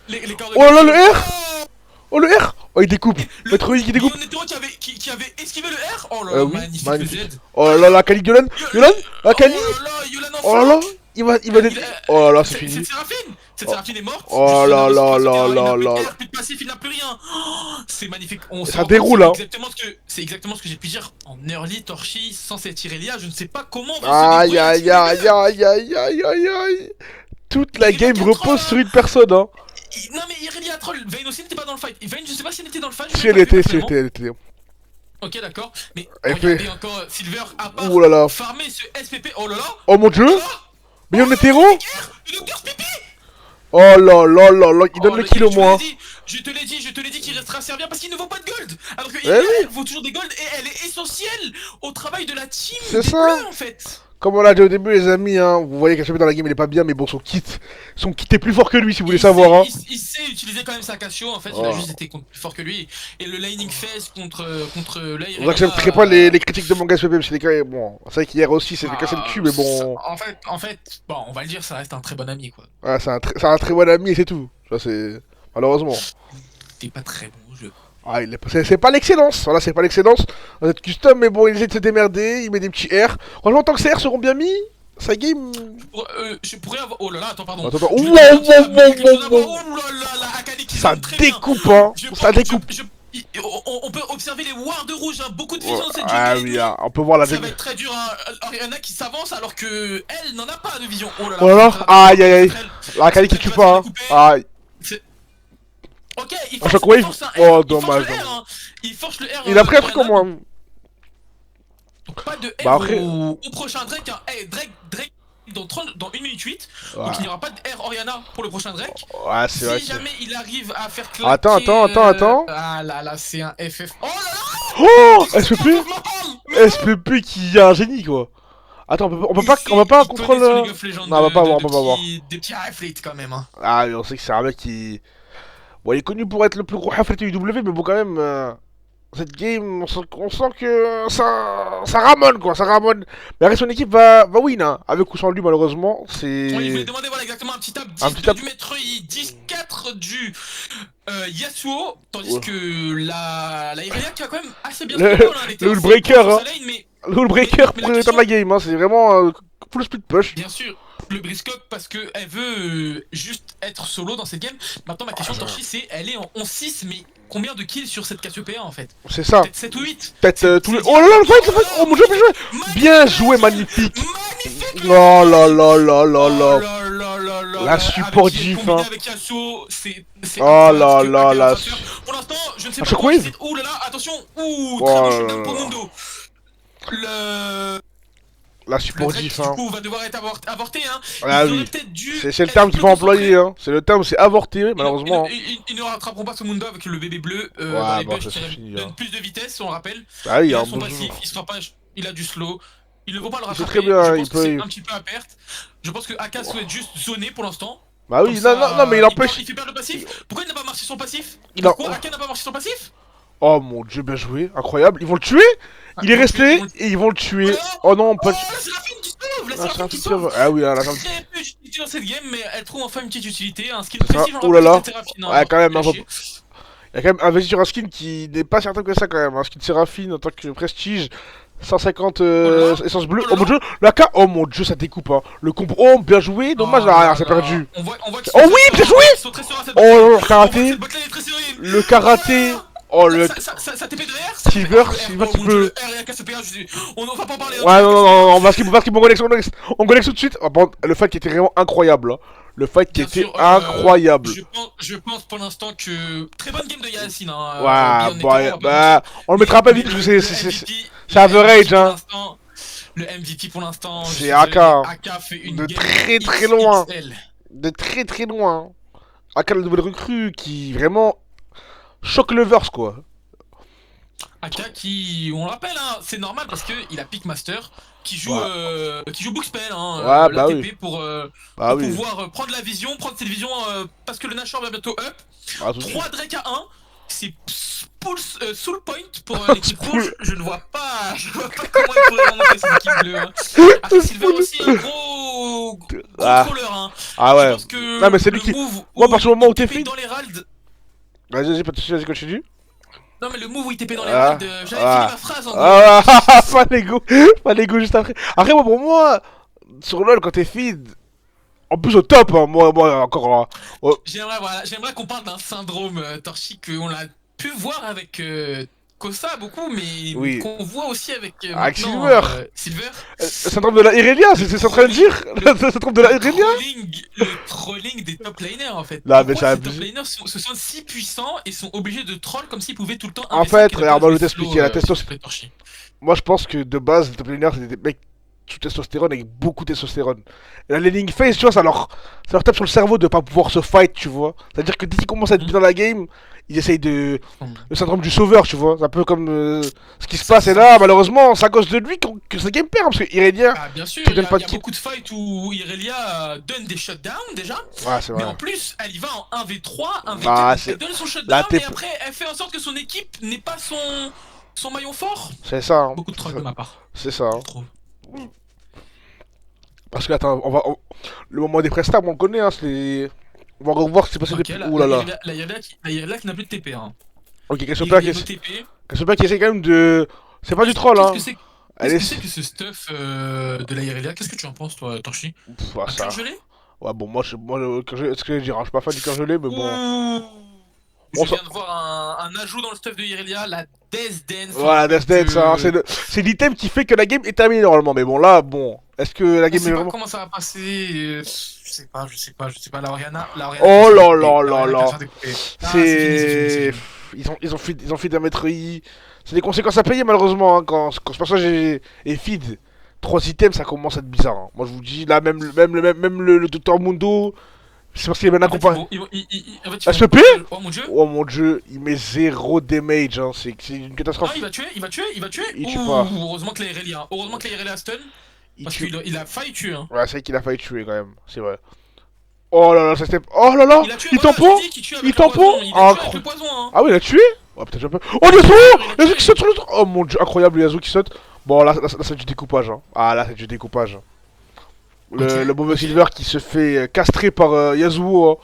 Les corps de Oh là, le Yasuo. R! Oh le R! Oh, il découpe! Maître Yi qui découpe! Guillaume Netero qui avait esquivé le R. Oh là là, Oui, magnifique, magnifique. le Z. Oh là là, Kali Yolan! Yolan! Ah, Kali! Oh là là, Yolan en Oh là là! flanc. Il va dé... Oh là là, c'est Cette fini! Séraphine! Cette Séraphine est morte! Oh là là là là là. Il n'a plus de passif, il n'a plus rien! Oh, c'est magnifique! On se Ça rend compte, déroule, c'est hein. C'est exactement ce que j'ai pu dire en early, Torchi, sans cette Irelia, je ne sais pas comment on va se Aïe débrouiller aïe avec ce aïe aïe aïe aïe aïe! Toute la Il game est quatre repose ans, sur une personne, hein! Non mais Irelia troll, Vayne aussi n'était pas dans le fight. Vayne, je sais pas si elle était dans le fight. je Si l'ai elle pas vu était, si personnellement. elle était. Ok, d'accord. Mais Elle regardez fait- encore Silver à part Ouh là là! farmer ce SPP. Oh là là! Oh mon dieu! Ah, Mais on est héros! le docteur Pipi! Oh là là là là! Il donne Oh, le kill au moins! Je te l'ai dit qu'il restera servir parce qu'il ne vaut pas de gold. Alors que Eh Irelia, oui. elle vaut toujours des gold et elle est essentielle au travail de la team. C'est des ça. Bleus, en fait. Comme on l'a dit au début, les amis, hein, vous voyez qu'à chaque fois dans la game il est pas bien, mais bon, son kit est plus fort que lui si vous voulez savoir, hein. Il sait utiliser quand même sa Cassio en fait, il Oh. a juste été plus fort que lui. Et le laning phase contre là, Vous accepterez pas les critiques de mon gars SPP, parce que les gars, bon, c'est vrai qu'hier aussi c'est fait casser le cul, mais bon. En fait, bon, on va le dire, ça reste un très bon ami quoi. Ah, c'est un très bon ami et c'est tout. Ça, c'est. Malheureusement. T'es pas très bon au jeu. Ah, c'est pas l'excellence, voilà, c'est pas l'excellence. On est custom, mais bon, il essaie de se démerder, il met des petits R. Franchement, tant que ces R seront bien mis, sa game. Je pourrais avoir. Oh là là, attends, pardon. Attends, attends. Je vais Ouh, te dire, ouh, ouh, quelque chose à ouh, voir. ouh. Oh là là, la Akali qui Ça sonne très bien. découpe, hein. Je Ça pense- découpe. On peut observer les wards rouges, hein, beaucoup de vision dans cette Ah jungle. oui, hein, on peut voir la Ça va jungle. être très dur, hein. Ariana qui s'avance alors que elle n'en a pas de vision. Oh là là. Oh là là, aïe, aïe, aïe. Elle- La Kali qui tue pas, hein. Aïe. Ok, il Un force, shockwave. il force un R, Oh, il force dommage, le R, hein. Il force le R. Il a pris un truc en Ariana. moins. Donc pas de R Bah après- au prochain Drake. Hein. Hey, Drake dans 1 minute 8. Ouais. Donc il n'y aura pas de R Oriana pour le prochain Drake. Ouais, c'est vrai Si que. jamais il arrive à faire claquer... Attends. Ah là là, c'est un FF. Oh là là. Oh, C'est SPP. pas normal. SPP qui a un génie quoi. Attends, on peut pas Il contrôle. connaît sur League of Legends Non, on va pas voir, on va pas voir. Des petits athletes quand même. Hein. Ah, mais on sait que c'est un mec qui. Bon, il est connu pour être le plus gros haflet UW, mais bon, quand même. Cette game, on sent que ça ramone quoi, ça ramone. Mais après son équipe va win, hein. Avec ou sans lui malheureusement, c'est... Oui, je voulais demander voilà, exactement un petit tap 10 Un petit tap. du Metroid, 10-4 du Yasuo, tandis Ouais. que la Irelia qui a quand même assez bien Le- fait, hein, elle était le assez breaker, proche de hein. sa lane, mais Le breaker mais pour la le temps de la game, hein. C'est vraiment full split push. bien sûr, le briscope parce que elle veut juste être solo dans cette game. Maintenant ma question Torchi c'est, elle est en 11-6 mais combien de kills sur cette Cassiopeia en fait? C'est ça. Peut-être 7 ou 8? Peut-être tous les... Oh là là, le fight. Oh mon dieu, bien joué. Bien joué, magnifique. Magnifique. Oh là là là là Oh là. là là là là La là, support avec- diff, combiné hein. avec Yasuo, c'est Oh incroyable là ce que là Aka là. va faire. Pour l'instant, je ne sais Un pas shockwave. comment c'est. Ouh là là, attention. Ouh, Oh très bon là shotgun là pour là. Mundo. Le La le support Drake diff, du hein. coup va devoir être avorté hein. Ah Ils auraient oui. peut-être dû C'est le être terme qu'il plus faut employer, concentrés. hein. C'est le terme, c'est avorté, malheureusement. Ils ne rattraperont pas ce Mundo avec le bébé bleu Ouais, dans les bon, bush ça, c'est qui fini, donne hein. plus de vitesse, on le rappelle. Ah oui, Il hein, a son bonjour. passif, il sera pas, il a du slow. Ils ne vont pas le C'est rattraper. très bien, je il pense que peut- c'est un petit peu à perte. Je pense que Aka souhaite juste zoner pour l'instant. Bah oui, Comme ça, non, mais il empêche. Il fait perdre le passif. Pourquoi il n'a pas marché son passif? Il a- Pourquoi Aka n'a pas marché son passif? Oh mon dieu, bien joué, incroyable. Ils vont le tuer. Il est resté et ils vont le tuer. Oh non, Oh, pas. la Séraphine qui sauve! La Ah, Séraphine c'est un qui petit sauve! peu- Ah oui, là, Très peu d'utilité dans cette game, mais elle trouve enfin une petite utilité. Un skill Ça, précis, j'en oh là rappelle, là. de Séraphine, hein, Ouais, quand même, hein, lâché. Il y a quand même investi sur un skin qui n'est pas certain que ça quand même. Un skin Séraphine en tant que prestige. 150 là. essence bleue. Oh Oh là mon dieu, la K. Oh mon dieu, ça découpe. Hein. Le combo. Oh, bien joué. Dommage, Oh là, là c'est là. perdu. On voit qu'ils Oh sont oui, très bien forts, joué. ils sont très forts à cette Oh, botlane. le On voit que karaté. cette botlane est très serrée. Le karaté. Oh le. Ça TP de R? Silver, Le R, Silver, oh tu mon peux- Dieu, le R et la KCPA, on va pas en parler. Ouais, non, on va skip, on connecte, on connecte tout de suite. Oh, par contre, le fight qui était vraiment incroyable. Hein. Le fight qui Bien était sûr, incroyable. Je pense pour l'instant que très bonne game de Yacine. Hein, Ouais, bien honnêtement, on le mettra pas mais vite parce que le c'est MVP average, pour hein. l'instant, le MVP pour l'instant, C'est je suis AK, désolé, hein. AK fait une De game très, très loin. XXL. De très très loin. Aka, la nouvelle recrue qui vraiment choque le verse quoi. AK qui, on le rappelle, hein, c'est normal parce que il a Pickmaster qui joue Bookspell, hein, Ouais, bah l'ATP oui. pour Bah oui. pouvoir prendre la vision, prendre cette vision parce que le Nashor va bientôt up. Ah, tout de suite. 3 Drake à 1, c'est Soul Point pour l'équipe rouge. Je ne vois pas comment ils pourraient remonter cette équipe bleue. Hein. Après Silver aussi un gros Ah. contrôleur. Hein. Ah Je ouais. pense que Non, mais c'est le lui qui- move Moi, à partir du moment où il t'es TP feed- dans l'Herald. Vas-y, pas de soucis, vas-y, continue. Non mais le move où il TP dans Ah, l'Herald, j'avais ah. fini ma phrase en gros. Ah, pas l'ego juste après. Après, moi, pour moi, sur LoL, quand t'es feed, en plus au top, hein, moi, encore. Hein. J'aimerais qu'on parle d'un syndrome Torchi qu'on l'a pu voir avec Kosa beaucoup, mais Oui. qu'on voit aussi avec, Avec maintenant, Silver. Silver. Le syndrome de la Irelia, c'est ce que en train de dire. Le syndrome de la Irelia. Le trolling des top laners en fait. Non, mais Pourquoi c'est ces top abusé. laners se sentent si puissants et sont obligés de troll comme s'ils pouvaient tout le temps En investir fait, qu'ils regarde, avaient moi, je vais des t'expliquer, slows, la testo- sur Torchi. Moi, je pense que de base, les top laners, c'était des mecs sous testostérone avec beaucoup de testostérone. Et la laning phase, tu vois, ça leur tape sur le cerveau de pas pouvoir se fight, tu vois. C'est-à-dire que dès qu'ils commencent à être bien dans la game, ils essayent de. Le syndrome du sauveur, tu vois. C'est un peu comme ce qui se passe. Et là, malheureusement, c'est à cause de lui que ce game perd. Parce que Irelia. Ah, bien sûr, Tu il y donnes a, pas il de y a kill. beaucoup de fights où Irelia donne des shutdowns déjà, Ouais, c'est mais vrai. en plus elle y va en 1v3, 1v4, Bah, c'est- elle donne son Là, shutdown t'es- et après elle fait en sorte que son équipe n'ait pas son maillon fort. C'est ça. Hein. Beaucoup de troll de ma part, C'est ça. Hein. je trouve. Parce que, attends, le moment des prestats, on connaît, hein. On va revoir ce qui s'est passé Ok, depuis. la Ouh là là. Irelia qui n'a plus de TP. Hein. Ok, Il Cassiopeia y a qui nos TP. qui essaie quand même de. C'est pas du troll, hein. Qu'est-ce Elle que est. c'est que ce stuff de la Irelia? Qu'est-ce que tu en penses toi, Torchi? Pff, ah, Un ça. cœur gelé? Ouais, bon, moi, ce que je vais dire, hein, je suis pas fan du cœur gelé, mais bon. Ouh. Bon, Je viens de voir un ajout dans le stuff de Irelia, la Death Dance. Voilà, Death Dance, hein, c'est l'item qui fait que la game est terminée normalement. Mais bon, là, bon, est-ce que la Je game sais est pas vraiment. comment ça va passer, je sais pas, la Oriana, Oh là qui là a là là. fait découper. Ah, C'est. fini. Ils ont feed un maître I. C'est des conséquences à payer malheureusement hein, quand ce personnage est feed. 3 items, ça commence à être bizarre. Hein. Moi je vous dis, là, même le Dr Mundo, c'est parce qu'il est bien En fait, accompagné. en fait, ils SPP? vont- Oh mon dieu. Oh mon dieu, il met 0 damage, hein. C'est une Ah, catastrophe. il va tuer. Il tue Ouh, pas. heureusement que la Irelia, a stun, Il parce tue. qu'il a failli tuer. Hein. Ouais, c'est vrai qu'il a failli tuer quand même, c'est vrai. Oh là là, ça step. Oh là là, Il a tué, il voilà, tampon. je te dis qu'il tue Il avec le tampon. poison, il a tué avec Incroyable. le poison. Hein. Ah oui, il a tué. Oh putain, j'ai un peu. Oh Yasuo! Yasuo qui saute sur le truc! Oh mon dieu, incroyable, Yasuo qui saute. Bon, là c'est du découpage. Hein. Ah, là c'est du découpage. Le mauvais Silver qui se fait castrer par Yasuo. Hein.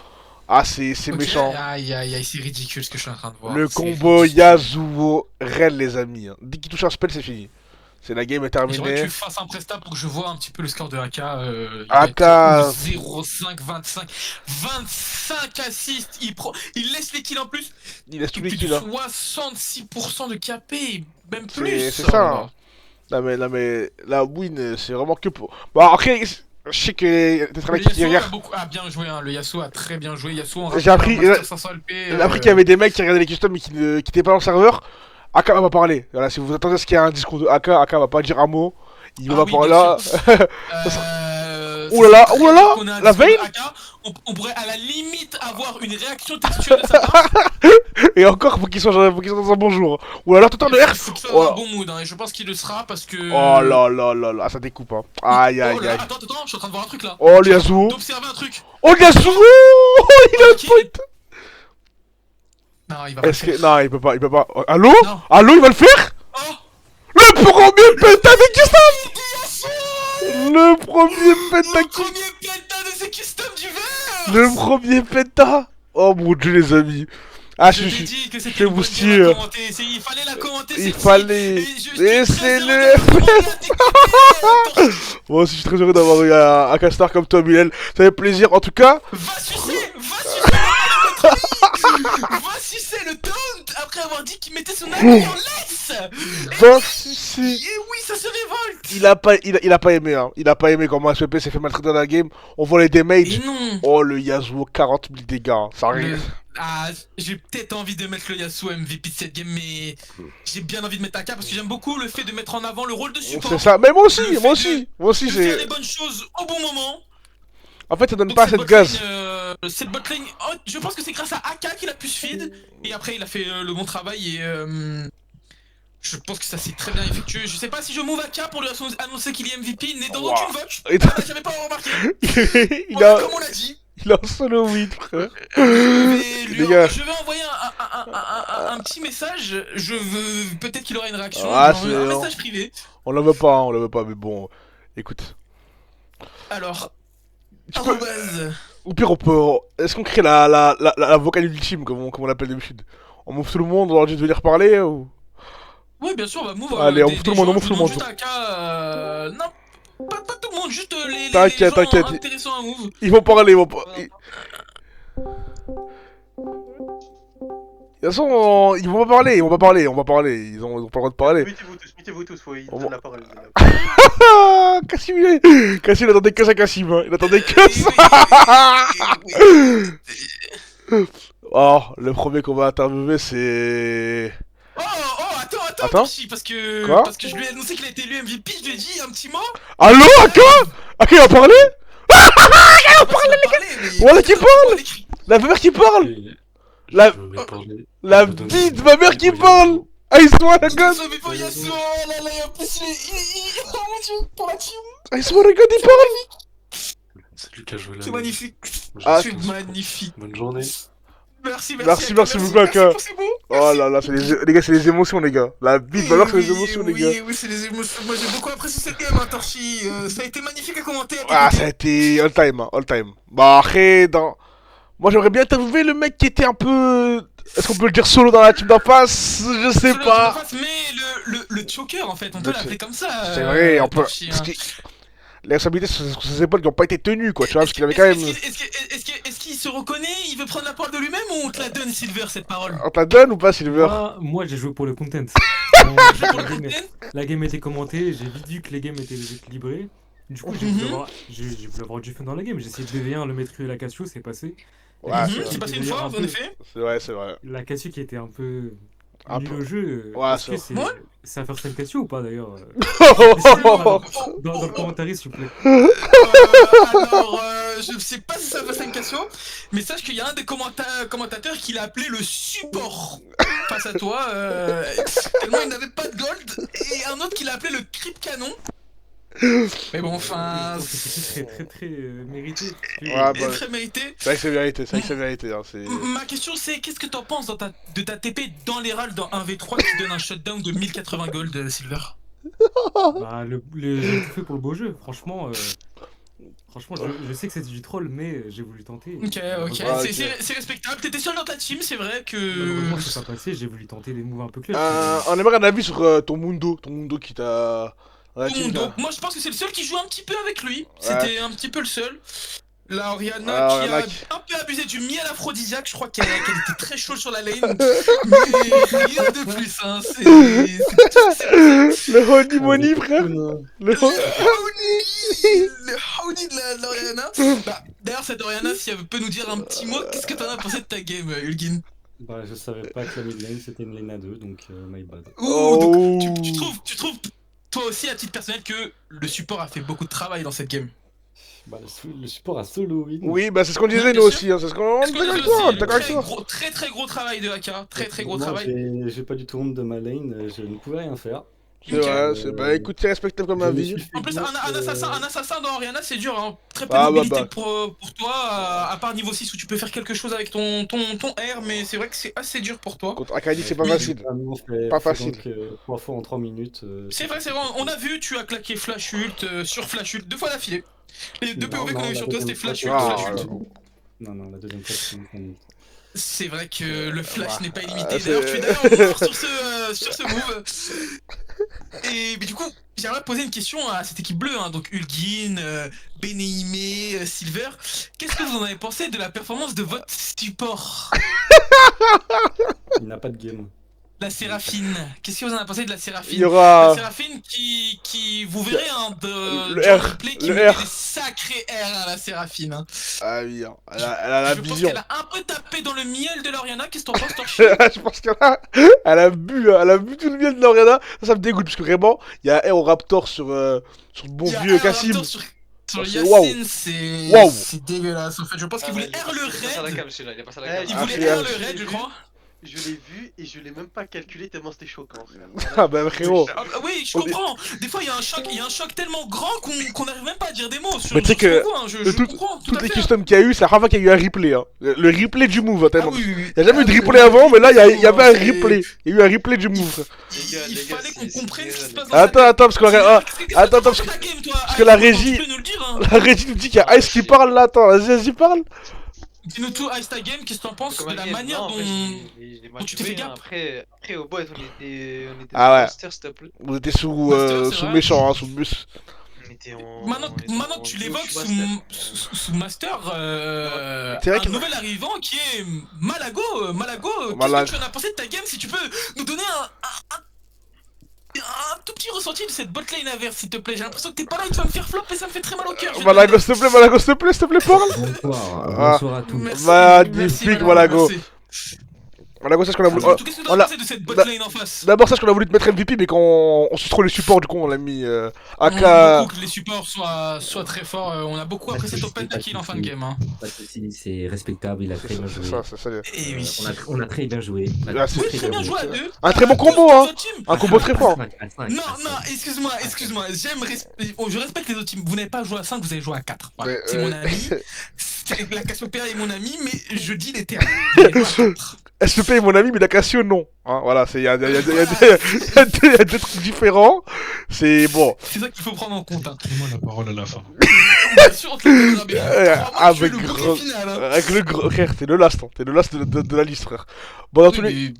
Ah, c'est Ok, méchant. Aïe aïe aïe, c'est ridicule ce que je suis en train de voir. Le c'est combo ridicule. Yasuo Ren, les amis. Hein. Dès qu'il touche un spell, c'est fini. C'est la game est J'aimerais que terminée. tu fasses un presta pour que je vois un petit peu le score de AK. Il AK. va être 0,5, 25. 25 assists. Il laisse les kills en plus. Il laisse tous les Plus kills. de Hein. 66% de KP. Même plus. C'est ça. Hein. Non mais la win, c'est vraiment que pour. Bon, après, je sais que t'es très Le qui Yasuo a regarde. bien joué, hein. Le Yasuo a très bien joué. Yasuo en J'ai appris- Master 500 LP. J'ai appris qu'il y avait des mecs qui regardaient les customs mais qui étaient pas dans le serveur. AK va pas parler. Voilà, si vous attendez à ce qu'il y ait un discours de AK va pas dire un mot. Il va oui, pas bien là. Euh, Ouh là là, c'est ouh là là, très bien qu'on ait un la discours de veille. AK. On pourrait à la limite avoir une réaction textuelle de sa part. Et encore, faut qu'ils soient dans un bon jour. Ou alors tout en Il air. faut que ça Oh soit là. un bon mood, hein, et je pense qu'il le sera parce que. Oh là là là là, ça découpe hein. Aïe Oh aïe là, aïe. attends, je suis en train de voir un truc là. Oh le Yasuo. D'observer un truc. Oh le Yasuo. Oh, il a Ok. un point. Non, il va pas le Est-ce que. faire. Non, il peut pas. Oh, allô? Non. Allô, il va le faire? Oh, Le premier penta de custom. Yasuo, Le premier penta le premier penta de ces customs du verre. Le premier penta. Oh mon dieu les amis. Ah Je je t'ai suis. dit que je c'était vais une vous bonne stier. game à commenter. Il fallait la commenter. Il celle-ci. fallait. Et je suis Et très c'est heureux le d'avoir commenté la technique. Moi aussi je suis très heureux d'avoir eu un castar comme toi Bilal. Ça fait plaisir en tout cas. Va sucer le taunt après avoir dit qu'il mettait son ami en laisse. Va sucer. Et oui, ça se révolte. Il a pas aimé hein. Il a pas aimé comment SPP s'est fait maltraiter dans la game. On voit les Et damages. non. Oh le Yasuo 40 000 dégâts. Hein. Ça arrive. Ah, j'ai peut-être envie de mettre le Yasuo MVP de cette game, mais j'ai bien envie de mettre AK parce que j'aime beaucoup le fait de mettre en avant le rôle de support. C'est ça. Mais moi aussi, Le moi fait aussi. Moi aussi De faire les c'est. bonnes choses au bon moment. En fait ça donne Donc pas assez de gaz. Cette botlane, oh, je pense que c'est grâce à AK qu'il a pu se feed. Et après il a fait le bon travail et je pense que ça s'est très bien effectué. Je sais pas si je move AK pour lui annoncer qu'il est MVP, il n'est dans Wow. aucune vote. Et J'avais pas remarqué. il a. Comme on l'a dit. Il a un solo win frère. Je Les gars. vais envoyer un petit message. Je veux peut-être qu'il aura une réaction. Ah, genre c'est- un message privé. On la veut pas, hein, on la veut pas, mais bon. Écoute. Alors, Tu peux- arrobase. Au pire, on peut. Est-ce qu'on crée la vocale ultime, comme on l'appelle d'habitude? On move tout le monde, on leur dit de venir parler ou. Ouais, bien sûr, on va move. Allez, on des- fout tout le des monde, on gens fout tout le qui monde. demandent juste AK, non, pas tout le monde, juste les T'inquiète, gens t'inquiète. intéressants à move. Ils vont parler, ils vont pas. De toute façon, ils vont pas parler, ils vont pas parler, on va parler, ils ont pas le droit de parler. Mettez-vous tous, faut, il On donne la parole. Ah, Cassim, il attendait que ça, Cassim, hein. Il attendait que ça. Oh, le premier qu'on va interviewer, c'est. Oh, attends, Attends. Toshi, parce que Quoi je lui ai annoncé qu'il a été élu MVP, je lui ai dit un petit mot. Allô, Aka? Aka, il a parlé? Voilà qui parle. La mère qui parle. La- La vie de ma mère qui parle. I swear to God. Oh là là, en plus oh mon dieu, pour la team. I swear to God, il parle. C'est lui qui a joué là. C'est magnifique. Ah, C'est magnifique. Bonne journée. Merci Merci beaucoup, Aka. pour ces mots. Oh là là, les gars, c'est les émotions, les gars. La vie de ma mère, c'est les émotions, les gars. Oui, c'est les émotions. Moi, j'ai beaucoup apprécié cette game, hein, Torchi. Ça a été magnifique à commenter. Ah, ça a été all time, hein, all time. Bah, après, dans. Moi, j'aimerais bien interviewer le mec qui était un peu. Est-ce qu'on peut le dire solo dans la team d'en face? Je sais pas. Mais le choker, en fait, on peut Le l'appeler comme ça. C'est vrai, on peut. Torchi, Parce hein. que les responsabilités sur ses épaules qui n'ont pas été tenues, quoi, tu vois, parce qu'il avait quand même. Est-ce qu'il se reconnaît? Il veut prendre la parole de lui-même ou on te la donne, Silver, cette parole? On te la donne ou pas, Silver? Moi j'ai joué pour le content. Pour le content. La game était commentée, j'ai vite vu que les games étaient déséquilibrés. Du coup, j'ai voulu avoir du fun dans la game. J'ai essayé de BV1, le mettre la Cassio, c'est passé. Ouais, Mhm. c'est C'est passé une fois, en effet. c'est vrai. La Cassio qui était un peu. Un nul peu. au jeu. Ouais, Est-ce que c'est vrai. c'est à faire cette Cassio ou pas d'ailleurs Oh, dans le commentaire, s'il vous plaît. Alors, je sais pas si ça va faire une question, mais sache qu'il y a un des commentateurs qui l'a appelé le support face à toi, tellement il n'avait pas de gold, et un autre qui l'a appelé le creep canon. Mais bon, enfin. Je pense que c'est très mérité. Ouais, bah, C'est très mérité. c'est vrai que c'est vérité, c'est vrai que c'est vérité. Hein, c'est... Ma question c'est qu'est-ce que t'en penses de ta TP dans les râles dans 1v3 qui donne un shutdown de 1080 gold Silver? Bah, j'ai tout fait pour le beau jeu, franchement. Franchement, je sais que c'était du troll, mais j'ai voulu tenter. Ok, ok, Ah, c'est respectable. T'étais seul dans ta team, c'est vrai que. Malheureusement, c'est pas passé, j'ai voulu tenter des moves un peu clutch. On aimerait un avis sur ton Mundo qui t'a... Ouais, Tout le monde. Moi je pense que c'est le seul qui joue un petit peu avec lui. C'était un petit peu le seul. La Oriana qui a un peu abusé du miel aphrodisiaque, je crois qu'elle était très chaude sur la lane. Mais rien de plus, hein. C'est Le honey money, frère. Le honey de l'Oriana. Bah, d'ailleurs, cette Oriana, si elle peut nous dire un petit mot, qu'est-ce que t'en as pensé de ta game, Ulgin? Bah, je savais pas que la mid lane c'était une lane à 2, donc my bad. Donc, tu trouves, toi aussi, à titre personnel, que le support a fait beaucoup de travail dans cette game? Bah, le support a solo win. Oui, bah c'est ce qu'on disait Ouais, nous bien aussi, hein, c'est ce qu'on Parce dit que avec aussi, toi, d'accord avec toi. très gros travail de AK, très gros Moi, travail. j'ai pas du tout honte de ma lane, je ne pouvais rien faire. C'est vrai, c'est... Bah écoute, c'est respectable comme avis. En plus, un assassin dans Oriana, c'est dur, hein. Très peu Ah, de mobilité bah. pour toi, à part niveau 6 où tu peux faire quelque chose avec ton R, mais c'est vrai que c'est assez dur pour toi. Contre Akali, c'est pas Oui. facile. Pas facile. Donc, 3 fois en 3 minutes. C'est vrai, on a vu, tu as claqué flash ult sur flash ult 2 fois d'affilée. Les deux POV qu'on a eu sur toi, c'était flash ult, Ah, flash ult. Non, la deuxième fois, c'est une C'est vrai que le flash n'est pas illimité. Ah, D'ailleurs, tu es d'accord sur ce move. Et mais du coup, j'aimerais poser une question à cette équipe bleue, hein, donc Ulgin, Beneime, Silver. Qu'est-ce que vous en avez pensé de la performance de votre support? Il n'a pas de game. La Séraphine. Qu'est-ce que vous en avez pensé de la Séraphine? Il y aura... La Séraphine qui vous verrez, hein, Le John R, Replay qui le met R. des sacrés R à la Séraphine. Hein. Ah oui, hein, elle a la Je pense vision. qu'elle a un peu tapé dans le miel de l'Oriana. Qu'est-ce que t'en penses, Torchi? Je pense elle a bu tout le miel de l'Oriana. Ça me dégoûte parce que vraiment, il y a un R au Raptor sur le bon Il y a vieux un Cassim. Raptor sur Oh, c'est Yacine, c'est Waouh. c'est dégueulasse en fait. Je pense qu'il voulait R le raid. Il a passé la Eh, cam. Il Ah, voulait c'est- R le raid, je crois. Je l'ai vu et je l'ai même pas calculé tellement c'était choquant, frère. Ah bah frérot. Ah, oui, je On est- comprends. Des fois, il y a un choc tellement grand qu'on n'arrive même pas à dire des mots sur Mais tu sais sur ce que qu'on voit, hein. Je tout- comprends tout Toutes à les fait. customs qu'il y a eu, c'est la première fois qu'il y a eu un replay. Hein. Le replay du move, hein, Ah tellement. oui, oui, oui. Il y a jamais eu de Ah, replay oui, avant, mais là, il y avait un c'est- replay. Il y a eu un replay du move. frère. Il Les gars, fallait qu'on c'est- comprenne ce qui se passe dans Attends, sa attends, parce que tête. la, Qu'est-ce que attends, t'as parce pensé de ta game, toi? que la Attends, régie- Tu peux nous le dire, hein. la régie nous dit qu'il y a Ice qui parle là. Attends, vas-y parle. Dis-nous tout, Ice ta game, qu'est-ce que t'en penses de la manière dont tu t'es fait gap? Après, au boss, on était Ah ouais. master, s'il te plaît. Vous étiez sous, Master, c'est sous vrai. méchant, hein, sous bus. On était en. Maintenant on était que en tu duo, l'évoques je suis sous Master, C'est vrai un que- nouvel arrivant qui est Malago. Malago, Malade. qu'est-ce que tu en as pensé de ta game? Si tu peux nous donner un tout petit ressenti de cette botlane inverse, s'il te plaît. J'ai l'impression que t'es pas là et tu vas me faire flop et ça me fait très mal au cœur. je vais te Malago, le s'il te plaît, Malago, s'il te plaît, parle. Bonsoir, Ah. bonsoir à tous. dire. Merci, Magnifique, Malago. merci. Malago, c'est ce qu'on a voulu. Surtout, qu'est-ce que t'en on as a- pensé de cette botlane en face? D'abord, sache qu'on a voulu te mettre MVP, mais quand on suit trop les supports, du coup, on l'a mis On AK. aime beaucoup que les supports soient très forts. On a beaucoup apprécié ton pentakill en fin de game. Hein. Pas de soucis, c'est respectable, il a très bien C'est joué. ça, c'est ça. Et oui. On a très bien joué. Ah, c'est- Oui, très bien joué à deux. Un très bon À deux, combo, les hein. autres teams. Un combo très fort. Non, excuse-moi, je respecte les autres teams. Vous n'avez pas joué à 5, vous avez joué à 4. Voilà. Mais, C'est mon ami. La Cassiopeia est mon ami, mais je dis les termes. Vous avez joué à 4. SPP est mon ami, mais la Cassio, non. Hein, voilà, il y a deux trucs différents. C'est bon. C'est ça qu'il faut prendre en compte. Hein. Donne-moi la parole à la fin. Bien sûr, on te le donnera bien. Crois-moi, tu es Avec le gros- bouquet final. Hein. Avec le gros. Frère, t'es le last, hein. T'es le last de la liste, frère. Bon, dans tous les. Oui,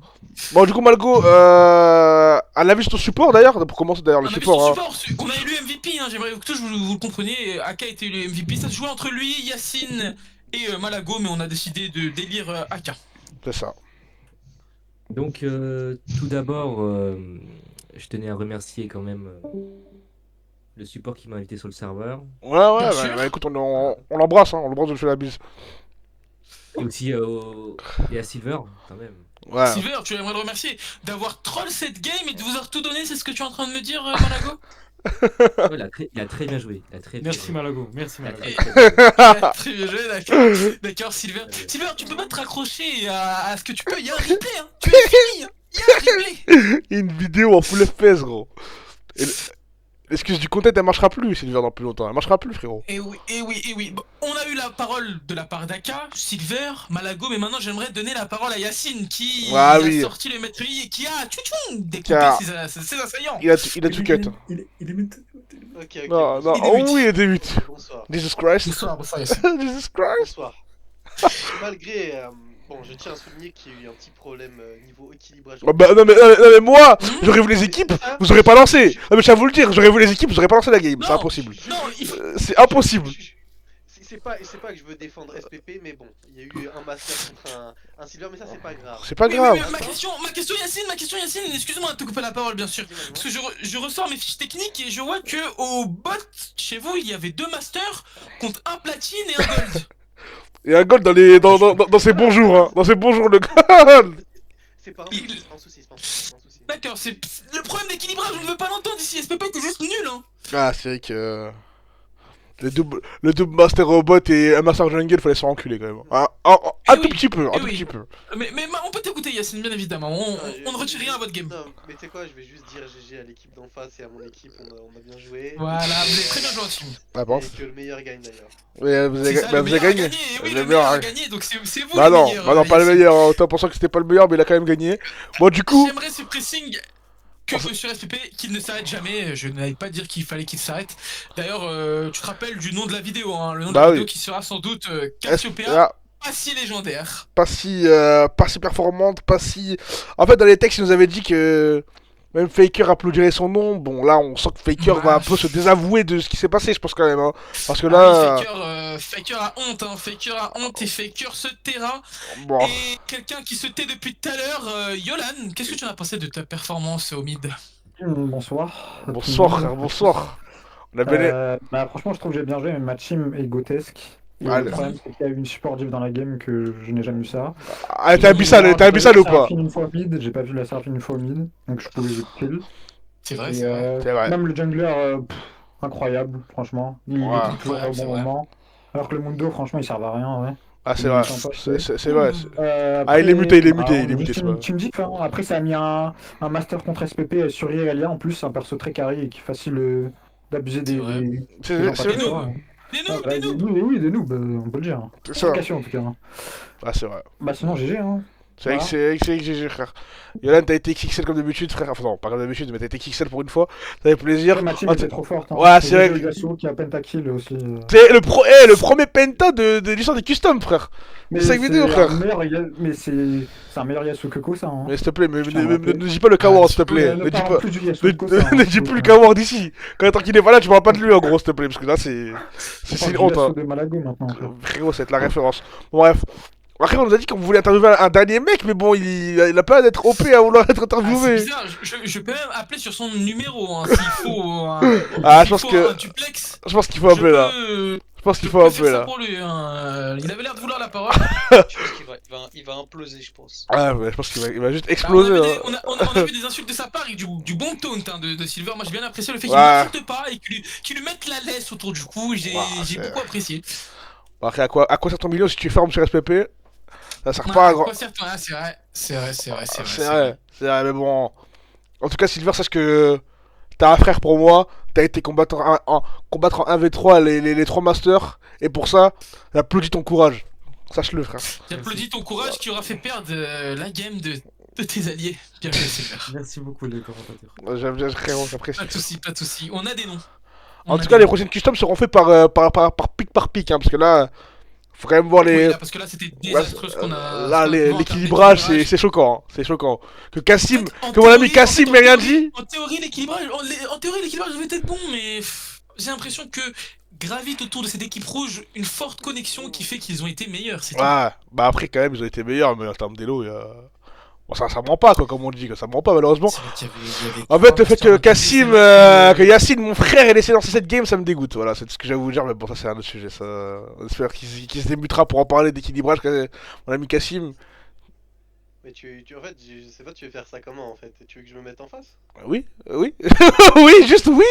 Bon, du coup, Malgo, un avis sur ton support d'ailleurs, pour commencer d'ailleurs, le On a vu support. son Hein. support, on a élu MVP, hein, j'aimerais que vous le compreniez. Aka a été élu MVP, ça se jouait entre lui, Yacine et Malago, mais on a décidé de délire Aka. C'est ça. Donc, tout d'abord, je tenais à remercier quand même le support qui m'a invité sur le serveur. Ouais, ouais, Bien bah, sûr. bah, écoute, on l'embrasse, hein, on l'embrasse, on lui fait la bise. Et aussi et à Silver, quand même. Ouais. Silver, tu aimerais le remercier d'avoir troll cette game et de vous avoir tout donné, c'est ce que tu es en train de me dire, Malago? Ouais, il a très bien joué. Il a très bien Merci joué. Malago, merci Il a Malago. très bien joué. Très bien joué, d'accord. D'accord, Silver. Silver, tu peux pas te raccrocher à ce que tu peux, il y a un replay, hein. Tu es fini, hein. Il y a un replay. Une vidéo en full FPS, gros. Et l'excuse du content, elle marchera plus, Silver, dans plus longtemps. Elle marchera plus, frérot. Et oui, et oui, et oui. Bon, on a eu la parole de la part d'Aka, Silver, Malago, mais maintenant j'aimerais donner la parole à Yacine qui Ah a oui. sorti le maître et qui a découpé Qui a- ses assaillants. Il a tout cut. Il est mytho. Ok, ok. Non, non, Il oh débute. oui, il débute. Bonsoir. Jesus Christ. Bonsoir, bonsoir Yacine. Jesus Christ. Bonsoir. Malgré. Bon, je tiens à souligner qu'il y a eu un petit problème niveau équilibrage. Oh, bah, non, mais moi, j'aurais vu les équipes, vous aurez pas lancé. Non, mais je tiens à vous le dire, j'aurais vu les équipes, vous aurez pas lancé la game. C'est Non. impossible. Non, il faut... C'est impossible. C'est pas que je veux défendre SPP, mais bon, il y a eu un master contre un Silver, mais ça c'est pas grave. C'est pas Oui, grave. mais ma question Yacine, excuse-moi de te couper la parole bien sûr. Parce que je ressors mes fiches techniques et je vois que au bot chez vous il y avait 2 masters contre un platine et un gold. Et un gold dans ses bons jours, hein. Dans ses bons jours, le gold. C'est pas un souci, c'est pas un souci, c'est pas un souci. D'accord, c'est le problème d'équilibrage, on ne veut pas l'entendre ici, SPP t'es juste nul hein. Ah, c'est vrai que. Le double master robot et un master jungle, fallait se faire enculer quand même. Un tout petit peu, un tout petit peu. Mais on peut t'écouter Yacine, bien évidemment, on ne retire rien à votre game. Non, mais tu sais quoi, je vais juste dire GG à l'équipe d'en face et à mon équipe, on a bien joué. Voilà, vous avez très bien joué en team. Ah, pense. Et que le meilleur gagne d'ailleurs. Mais vous C'est avez, ça, bah, le vous avez meilleur a gagné. gagné, et oui, Le le meilleur meilleur a- a gagné, donc c'est vous Bah le non, meilleur. bah non, pas le Yacine. meilleur. Autant pensant que c'était pas le meilleur, mais il a quand même gagné. Bon, du coup. J'aimerais ce pressing que monsieur SPP, qu'il ne s'arrête jamais. Je n'allais pas dire qu'il fallait qu'il s'arrête. D'ailleurs, tu te rappelles du nom de la vidéo, hein, le nom de Bah la oui. vidéo qui sera sans doute Cassiopeia, Ah, pas si légendaire. pas si performante, pas si. En fait, dans les textes, il nous avait dit que même Faker applaudirait son nom. Bon, là, on sent que Faker Bah, va un peu se désavouer de ce qui s'est passé, je pense quand même. Hein. Parce que Ah là, oui, Faker a honte, hein. Faker a honte et Faker se taira. bon, Et quelqu'un qui se tait depuis tout à l'heure, Yolan, qu'est-ce que tu en as pensé de ta performance au mid? Bonsoir. bonsoir, frère, bonsoir. On a bien. Bah, franchement, je trouve que j'ai bien joué, mais ma team est grotesque. Et Ah, le problème, c'est qu'il y a eu une support div dans la game que je n'ai jamais eu ça. Ah, t'es abyssal ou pas? Seraphine une fois au mid, j'ai pas vu la Seraphine une fois au mid, donc je pouvais kill. C'est vrai, Et, c'est vrai. C'est vrai. même le jungler, incroyable, franchement. Il Ouais. est toujours Ouais, au c'est bon vrai. moment. Alors que le Mundo, franchement, il sert à rien, ouais. Ah, c'est vrai. sympa, C'est vrai. Après, il est muté, il est bah, muté, il est muté, tu, c'est vrai. tu me dis que après ça a mis un master contre SPP sur Irelia en plus, un perso très carré et qui est facile d'abuser C'est vrai. des C'est gens c'est pas vrai. très forts. Des Ah, noobs, bah, des des noobs. noobs, oui, des noobs, on peut le dire. C'est Sans ça. cacher en tout cas. Ah, c'est vrai. Bah sinon GG hein. C'est vrai que c'est GG, frère. Yolan, t'as été XXL comme d'habitude, frère. Enfin, non, pas comme d'habitude, mais t'as été XXL pour une fois. Ça fait plaisir. Après, ma team Ah, était trop forte. Hein. Ouais, c'est Et vrai GG que- Yasuo qui a pentakill aussi. C'est le premier penta de l'histoire des customs, frère. Mais 5 vidéos, frère. Mais c'est un meilleur Yasuo que Ko ça. Hein. Mais s'il te plaît, Tiens, on ne dis pas le Kawar, s'il te plaît. Ne Ne dis parlons pas. plus du Yasuo Ne, que Ko ça. ne dis plus le Kawar d'ici. Tant qu'il est pas là, tu parles pas de lui en gros, s'il te plaît. Parce que là, c'est une honte. Hein. de Malago maintenant. frère. Frérot, c'est la référence. Bon, bref. Après, on nous a dit qu'on voulait interviewer un dernier mec, mais bon, il a pas d'être OP à vouloir être Ah, c'est interviewé. bizarre, je peux même appeler sur son numéro hein, s'il faut Ah, s'il je pense faut que- un duplex. Je pense qu'il faut appeler là. Je pense qu'il faut Je peux faire appeler ça là. pour lui, hein. Il avait l'air de vouloir la parole. Je pense qu'il va imploser, je pense. Ah, ouais, je pense qu'il va juste Bah, exploser. on, a vu hein. des, on a vu des insultes de sa part et du bon taunt hein, de Silver. Moi j'ai bien apprécié le fait qu'il Ouais. n'insulte pas et qu'il lui mette la laisse autour du cou. J'ai Ouais, j'ai c'est- beaucoup apprécié. Bon, après, à quoi sert ton million si tu fermes sur SPP? Ça sert Ouais, pas à grand. quoi, certes, ouais, c'est vrai, c'est vrai, c'est vrai, c'est vrai. C'est vrai, mais bon. En tout cas, Silver, sache que t'as un frère pour moi. T'as été combattre en 1v3 les 3 masters. Et pour ça, j'applaudis ton courage. Sache-le, frère. J'applaudis ton courage qui aura fait perdre la game de tes alliés. Bien joué, Silver. Merci beaucoup les commentateurs. Frérot, j'apprécie. Pas de soucis, pas de soucis. On a des noms. En tout cas, les prochaines customs seront faits par pic, hein, parce que là, faut quand même voir Oui, les. là, parce que là c'était désastreux ce qu'on a. Là, ce qu'on a vu en l'équilibrage, termes d'équilibrage. c'est choquant. Hein. C'est choquant. Que Cassim, En que mon ami théorie, Cassim en m'ait rien théorie- dit. En théorie, l'équilibrage devait être bon, mais j'ai l'impression que gravite autour de cette équipe rouge une forte connexion qui fait qu'ils ont été meilleurs. C'est tout. Ouais, bah après, quand même, ils ont été meilleurs, mais en termes d'élo, bon, ça ment pas, quoi, comme on dit, quoi. Ça ment pas, malheureusement. C'est vrai qu'il y avait En trois fait, le fait que masters Cassim, intéressants. que Yacine, mon frère, ait laissé lancer cette game, ça me dégoûte. Voilà, c'est tout ce que j'avais à vous dire, mais bon, ça, c'est un autre sujet. Ça... On espère qu'il se débutera pour en parler d'équilibrage, mon ami Cassim. Mais en fait, je sais pas, tu veux faire ça comment en fait? Tu veux que je me mette en face? Oui, oui. Oui, juste oui.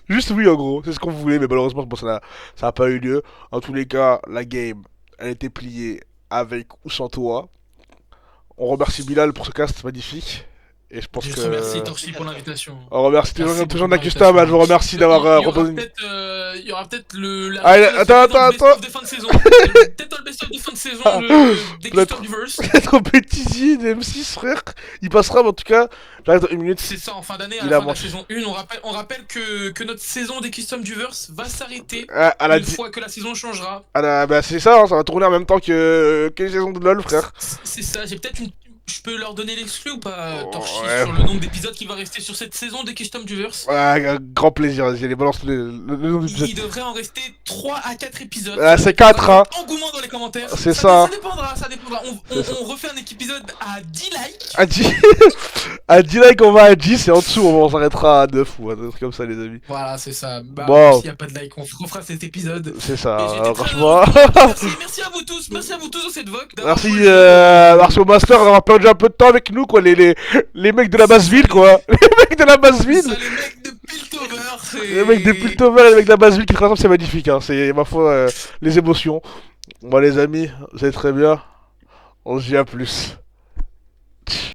Juste oui, en gros. C'est ce qu'on voulait, mais malheureusement, bon, ça a pas eu lieu. En tous les cas, la game, elle était pliée avec ou sans toi. On remercie Bilal pour ce cast magnifique. Et je pense Je que... te remercie Torchi pour l'invitation. On remercie Merci toujours beaucoup de la pour custom, l'invitation. je vous remercie d'avoir Il y aura redonné... peut-être il y aura peut-être la Ah, révélation attends, dans le best-of de fin de saison. Peut-être dans le best-of de fin de saison des Peut-être- Custom du Verse. Peut-être au bêtisier de M6, frère. Il passera, mais en tout cas, j'arrête dans une minute. C'est ça, en fin d'année, à Il la a fin de la manqué. saison 1, on rappelle que notre saison des Custom du Verse va s'arrêter À la une fois que la saison changera. bah c'est ça, hein, ça va tourner en même temps que les saisons de LoL, frère. C'est ça, j'ai peut-être une... Je peux leur donner l'exclu ou pas, Torchi, Ouais. sur le nombre d'épisodes qui va rester sur cette saison des Custom du Verse? Ouais, un grand plaisir, vas-y, allez, balance le nom de l'épisode. Il devrait en rester 3 à 4 épisodes. Ah, c'est 4, hein. Engouement dans les commentaires. C'est ça. Ça dépendra, ça dépendra. On refait un épisode à 10 likes. À 10... à 10 likes, on va à 10 et en dessous, on s'arrêtera à 9 ou un truc comme ça, les amis. Voilà, c'est ça. Bah, Bon. s'il n'y a pas de like, on refera cet épisode. C'est ça, Et j'étais très franchement. heureux. Merci à vous tous dans cette vogue. Merci, merci au Master d'avoir perdu un peu de temps avec nous, quoi, les mecs de la basse ville, quoi. Les mecs de la basse Ça, ville. les mecs de Piltover. Les mecs de Piltover et les mecs de la basse ville qui se rassemblent, c'est magnifique, hein. C'est, ma foi, les émotions. Bon, les amis, vous allez très bien. On se dit à plus.